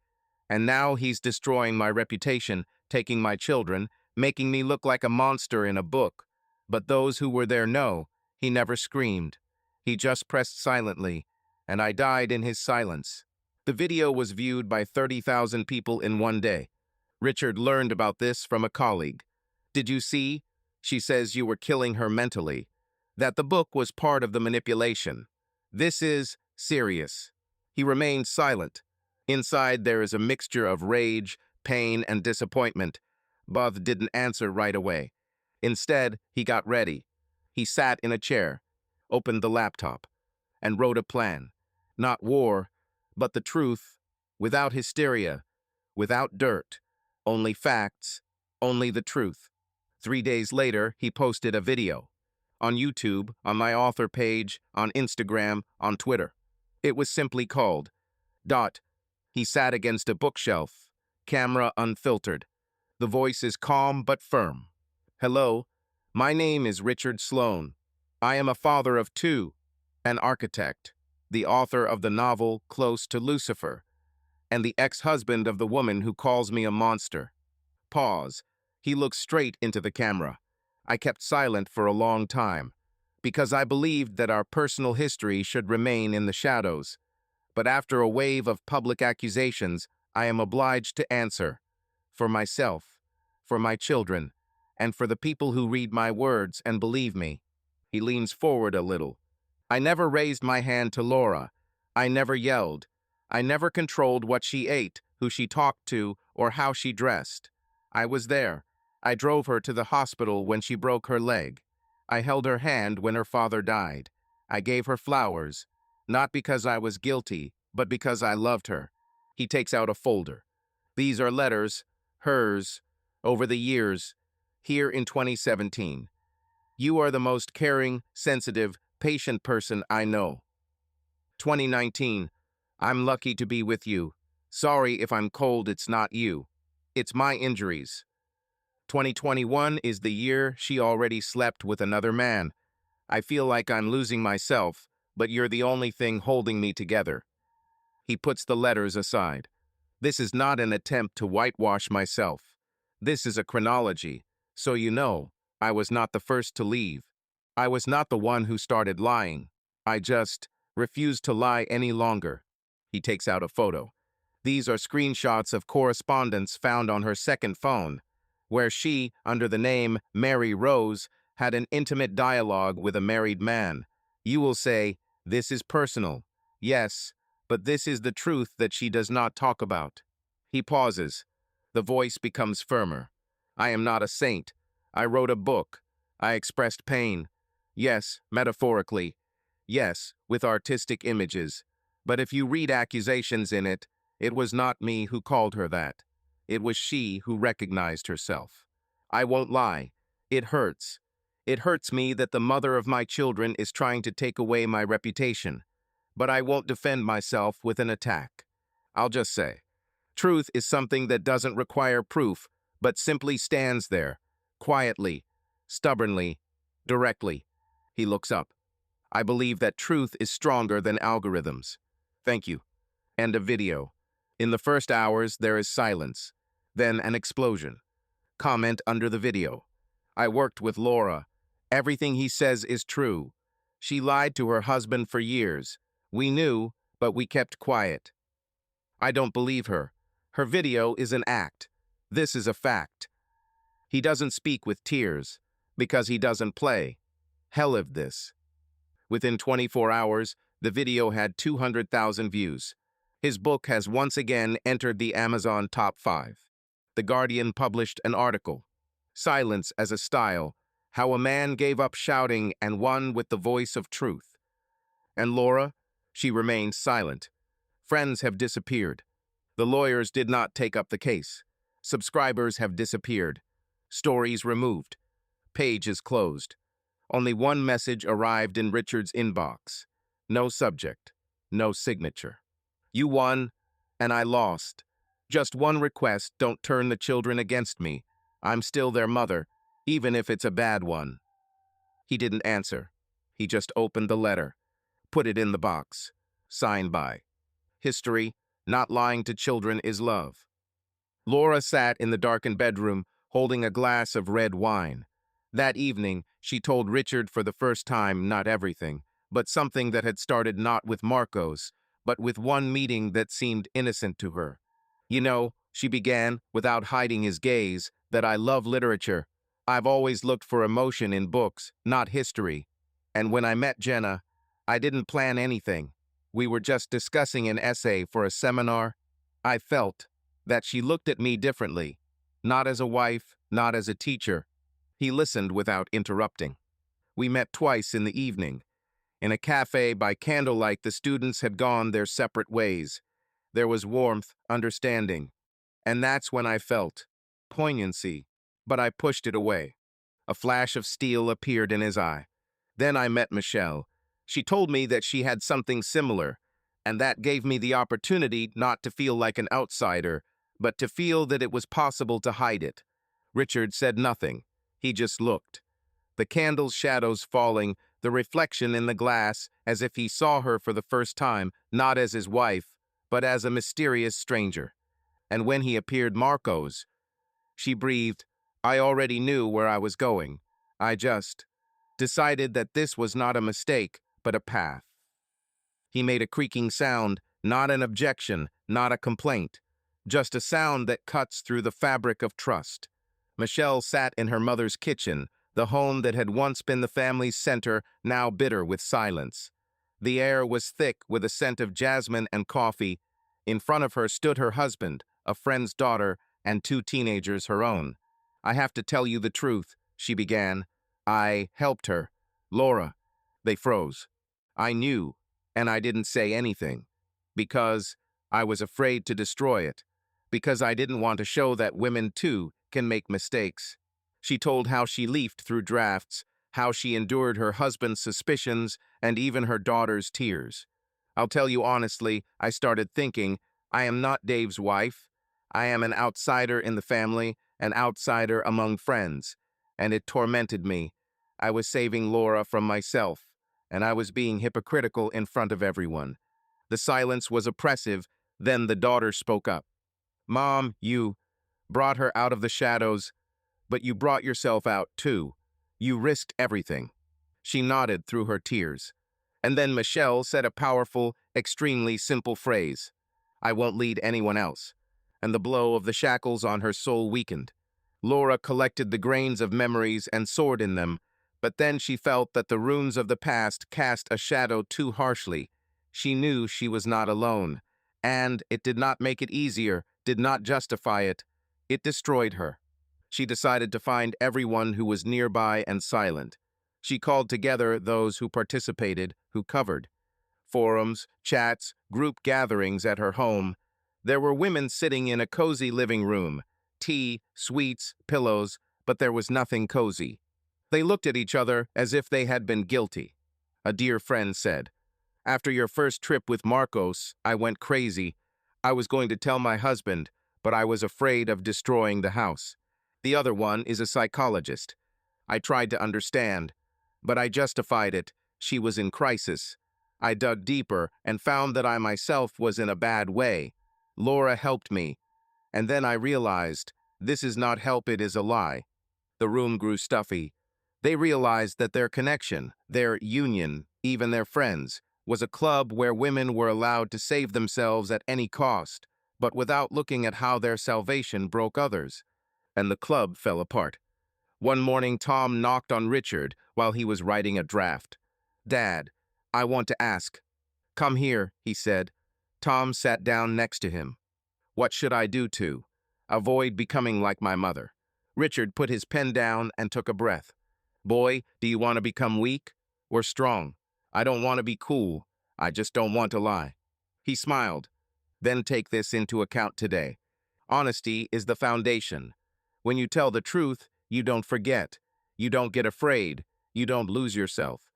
and now he's destroying my reputation, taking my children, making me look like a monster in a book. But those who were there know, he never screamed. He just pressed silently, and I died in his silence." The video was viewed by 30,000 people in one day. Richard learned about this from a colleague. "Did you see? She says you were killing her mentally. That the book was part of the manipulation. This is serious." He remained silent. Inside there is a mixture of rage, pain, and disappointment. Both didn't answer right away. Instead, he got ready. He sat in a chair, opened the laptop, and wrote a plan. Not war, but the truth, without hysteria, without dirt, only facts, only the truth. 3 days later, he posted a video. On YouTube, on my author page, on Instagram, on Twitter. It was simply called, Dot. He sat against a bookshelf, camera unfiltered. The voice is calm but firm. "Hello, my name is Richard Sloan. I am a father of two, an architect, the author of the novel Close to Lucifer, and the ex-husband of the woman who calls me a monster." Pause. He looked straight into the camera. "I kept silent for a long time, because I believed that our personal history should remain in the shadows. But after a wave of public accusations, I am obliged to answer. For myself, for my children, and for the people who read my words and believe me." He leans forward a little. "I never raised my hand to Laura. I never yelled. I never controlled what she ate, who she talked to, or how she dressed. I was there. I drove her to the hospital when she broke her leg. I held her hand when her father died. I gave her flowers, not because I was guilty, but because I loved her." He takes out a folder. These are letters, hers, over the years, here in 2017. "You are the most caring, sensitive, patient person I know." 2019. "I'm lucky to be with you. Sorry if I'm cold, it's not you. It's my injuries." 2021 is the year she already slept with another man. "I feel like I'm losing myself, but you're the only thing holding me together." He puts the letters aside. "This is not an attempt to whitewash myself. This is a chronology, so you know, I was not the first to leave. I was not the one who started lying. I just refused to lie any longer." He takes out a photo. These are screenshots of correspondence found on her second phone, where she, under the name Mary Rose, had an intimate dialogue with a married man. You will say, "This is personal." Yes, but this is the truth that she does not talk about. He pauses. The voice becomes firmer. "I am not a saint. I wrote a book. I expressed pain. Yes, metaphorically. Yes, with artistic images. But if you read accusations in it, it was not me who called her that. It was she who recognized herself. I won't lie. It hurts. It hurts me that the mother of my children is trying to take away my reputation. But I won't defend myself with an attack. I'll just say, truth is something that doesn't require proof, but simply stands there, quietly, stubbornly, directly." He looks up. "I believe that truth is stronger than algorithms. Thank you." End of video. In the first hours, there is silence, then an explosion. Comment under the video. "I worked with Laura. Everything he says is true. She lied to her husband for years. We knew, but we kept quiet. I don't believe her. Her video is an act. This is a fact." He doesn't speak with tears, because he doesn't play. Hell lived this. Within 24 hours, the video had 200,000 views. His book has once again entered the Amazon top 5. The Guardian published an article, "Silence as a Style, How a man gave up shouting and won with the voice of truth. And Laura? She remained silent. Friends have disappeared. The lawyers did not take up the case. Subscribers have disappeared. Stories removed. Pages closed. Only one message arrived in Richard's inbox. No subject. No signature. You won, and I lost. Just one request: don't turn the children against me. I'm still their mother, even if it's a bad one. He didn't answer. He just opened the letter, put it in the box. Signed by. History: not lying to children is love. Laura sat in the darkened bedroom, holding a glass of red wine. That evening, she told Richard for the first time not everything, but something that had started not with Marcos, but with one meeting that seemed innocent to her. You know, she began, without hiding his gaze, that I love literature. I've always looked for emotion in books, not history. And when I met Jenna, I didn't plan anything. We were just discussing an essay for a seminar. I felt that she looked at me differently, not as a wife, not as a teacher. He listened without interrupting. We met twice in the evening. In a cafe by candlelight, the students had gone their separate ways. There was warmth, understanding. And that's when I felt poignancy, but I pushed it away. A flash of steel appeared in his eye. Then I met Michelle. She told me that she had something similar, and that gave me the opportunity not to feel like an outsider, but to feel that it was possible to hide it. Richard said nothing. He just looked. The candle's shadows falling, the reflection in the glass, as if he saw her for the first time, not as his wife, but as a mysterious stranger. And when he appeared, Marcos, she breathed. I already knew where I was going. I just decided that this was not a mistake, but a path. He made a creaking sound, not an objection, not a complaint, just a sound that cuts through the fabric of trust. Michelle sat in her mother's kitchen, the home that had once been the family's center, now bitter with silence. The air was thick with a scent of jasmine and coffee. In front of her stood her husband, a friend's daughter, and two teenagers her own. I have to tell you the truth, she began. I helped her. Laura. They froze. I knew, and I didn't say anything. Because I was afraid to destroy it. Because I didn't want to show that women, too, can make mistakes. She told how she leafed through drafts, how she endured her husband's suspicions and even her daughter's tears. I'll tell you honestly, I started thinking, I am not Dave's wife. I am an outsider in the family, an outsider among friends, and it tormented me. I was saving Laura from myself, and I was being hypocritical in front of everyone. The silence was oppressive. Then the daughter spoke up. Mom, you brought her out of the shadows, but you brought yourself out too. You risked everything. She nodded through her tears. And then Michelle said a powerful, extremely simple phrase. I won't lead anyone else. And the blow of the shackles on her soul weakened. Laura collected the grains of memories and soared in them, but then she felt that the runes of the past cast a shadow too harshly. She knew she was not alone, and it did not make it easier, did not justify it. It destroyed her. She decided to find everyone who was nearby and silent. She called together those who participated, who covered. Forums, chats, group gatherings at her home. There were women sitting in a cozy living room. Tea, sweets, pillows, but there was nothing cozy. They looked at each other as if they had been guilty. A dear friend said, After your first trip with Marcos, I went crazy. I was going to tell my husband, but I was afraid of destroying the house. The other one is a psychologist. I tried to understand, but I justified it. She was in crisis. I dug deeper and found that I myself was in a bad way. Laura helped me. And then I realized, this is not help, it is a lie. The room grew stuffy. They realized that their connection, their union, even their friends, was a club where women were allowed to save themselves at any cost, but without looking at how their salvation broke others. And the club fell apart. One morning, Tom knocked on Richard while he was writing a draft. Dad, I want to ask. Come here, he said. Tom sat down next to him. What should I do to avoid becoming like my mother? Richard put his pen down and took a breath. Boy, do you want to become weak or strong? I don't want to be cool. I just don't want to lie. He smiled. Then take this into account today. Honesty is the foundation. When you tell the truth, you don't forget. You don't get afraid. You don't lose yourself.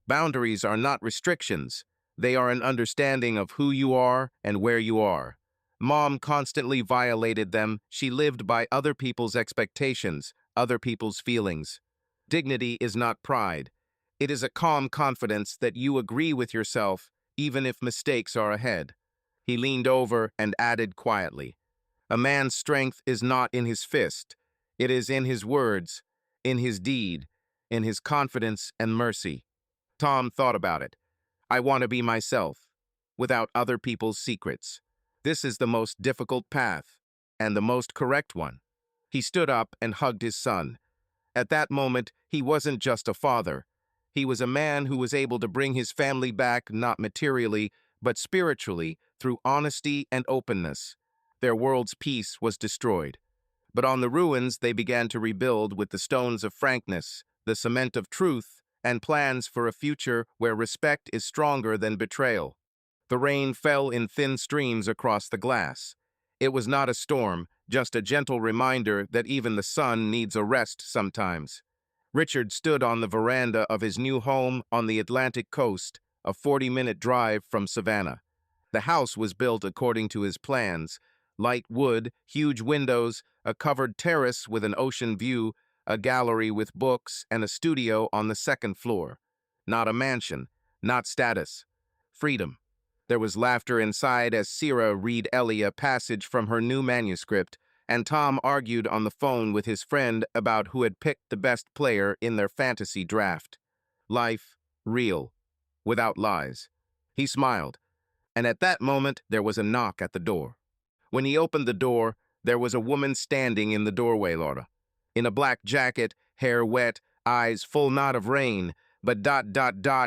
Boundaries are not restrictions. They are an understanding of who you are and where you are. Mom constantly violated them. She lived by other people's expectations, other people's feelings. Dignity is not pride. It is a calm confidence that you agree with yourself, even if mistakes are ahead. He leaned over and added quietly, "A man's strength is not in his fist. It is in his words, in his deed, in his confidence and mercy." Tom thought about it. I want to be myself, without other people's secrets. This is the most difficult path, and the most correct one. He stood up and hugged his son. At that moment, he wasn't just a father. He was a man who was able to bring his family back not materially, but spiritually, through honesty and openness. Their world's peace was destroyed. But on the ruins, they began to rebuild with the stones of frankness, the cement of truth, and plans for a future where respect is stronger than betrayal. The rain fell in thin streams across the glass. It was not a storm, just a gentle reminder that even the sun needs a rest sometimes. Richard stood on the veranda of his new home on the Atlantic coast, a 40-minute drive from Savannah. The house was built according to his plans: light wood, huge windows, a covered terrace with an ocean view, a gallery with books, and a studio on the second floor. Not a mansion, not status. Freedom. There was laughter inside as Sarah read Ellie a passage from her new manuscript, and Tom argued on the phone with his friend about who had picked the best player in their fantasy draft. Life, real, without lies. He smiled, and at that moment there was a knock at the door. When he opened the door, there was a woman standing in the doorway, Laura. In a black jacket, hair wet, eyes full not of rain, but ...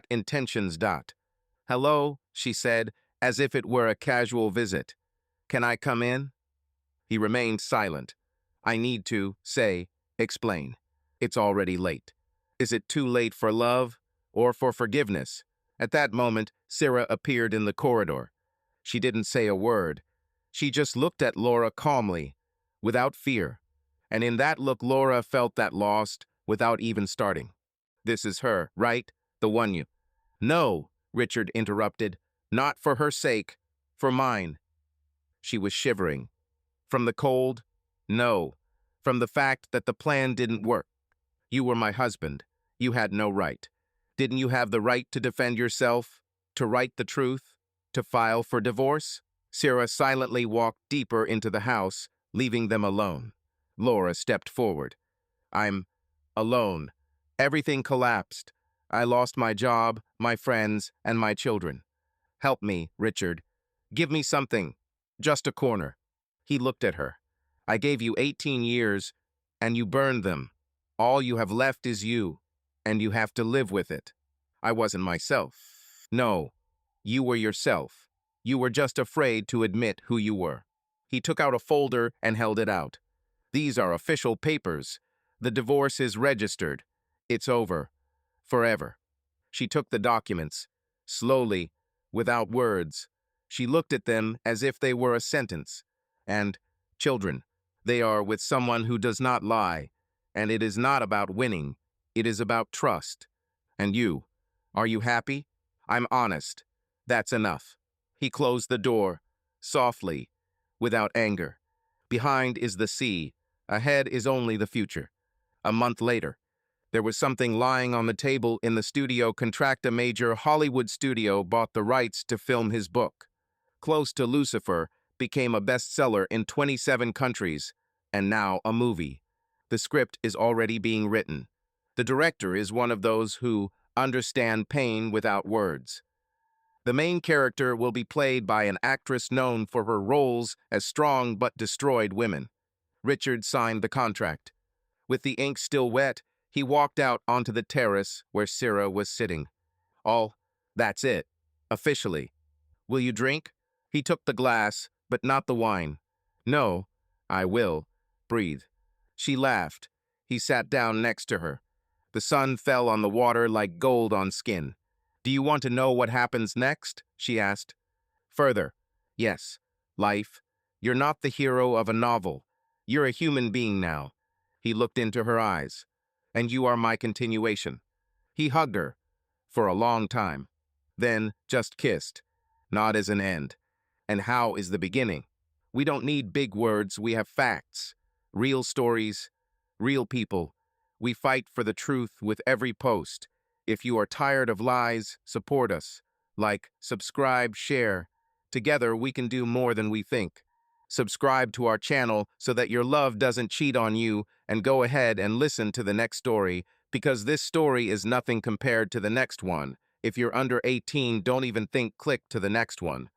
intentions ... "Hello," she said, as if it were a casual visit. "Can I come in?" He remained silent. "I need to explain. It's already late." "Is it too late for love or for forgiveness?" At that moment, Sarah appeared in the corridor. She didn't say a word. She just looked at Laura calmly, without fear. And in that look, Laura felt that lost without even starting. "This is her, right? The one you—" "No," Richard interrupted. "Not for her sake, for mine." She was shivering. From the cold? No. From the fact that the plan didn't work. "You were my husband. You had no right. Didn't you have the right to defend yourself? To write the truth? To file for divorce?" Sarah silently walked deeper into the house, leaving them alone. Laura stepped forward. "I'm alone. Everything collapsed. I lost my job, my friends, and my children. Help me, Richard. Give me something. Just a corner." He looked at her. "I gave you 18 years, and you burned them. All you have left is you, and you have to live with it." "I wasn't myself." "No, you were yourself. You were just afraid to admit who you were." He took out a folder and held it out. "These are official papers. The divorce is registered. It's over. Forever." She took the documents. Slowly, without words, she looked at them as if they were a sentence. "And, children, they are with someone who does not lie. And it is not about winning. It is about trust. And you, are you happy? I'm honest. That's enough." He closed the door, softly, without anger. Behind is the sea. Ahead is only the future. A month later, there was something lying on the table in the studio contract. A major Hollywood studio bought the rights to film his book. Close to Lucifer became a bestseller in 27 countries, and now a movie. The script is already being written. The director is one of those who understand pain without words. The main character will be played by an actress known for her roles as strong but destroyed women. Richard signed the contract. With the ink still wet, he walked out onto the terrace where Sarah was sitting. That's it. Officially. Will you drink?" He took the glass, but not the wine. "No, I will. Breathe." She laughed. He sat down next to her. The sun fell on the water like gold on skin. Do you want to know what happens next? She asked. Further. Yes. Life. You're not the hero of a novel. You're a human being now. He looked into her eyes. And you are my continuation. He hugged her. For a long time. Then just kissed. Not as an end. And how is the beginning? We don't need big words, we have facts. Real stories, real people. We fight for the truth with every post. If you are tired of lies, support us. Like, subscribe, share. Together we can do more than we think. Subscribe to our channel so that your love doesn't cheat on you, and go ahead and listen to the next story, because this story is nothing compared to the next one. If you're under 18, don't even think click to the next one.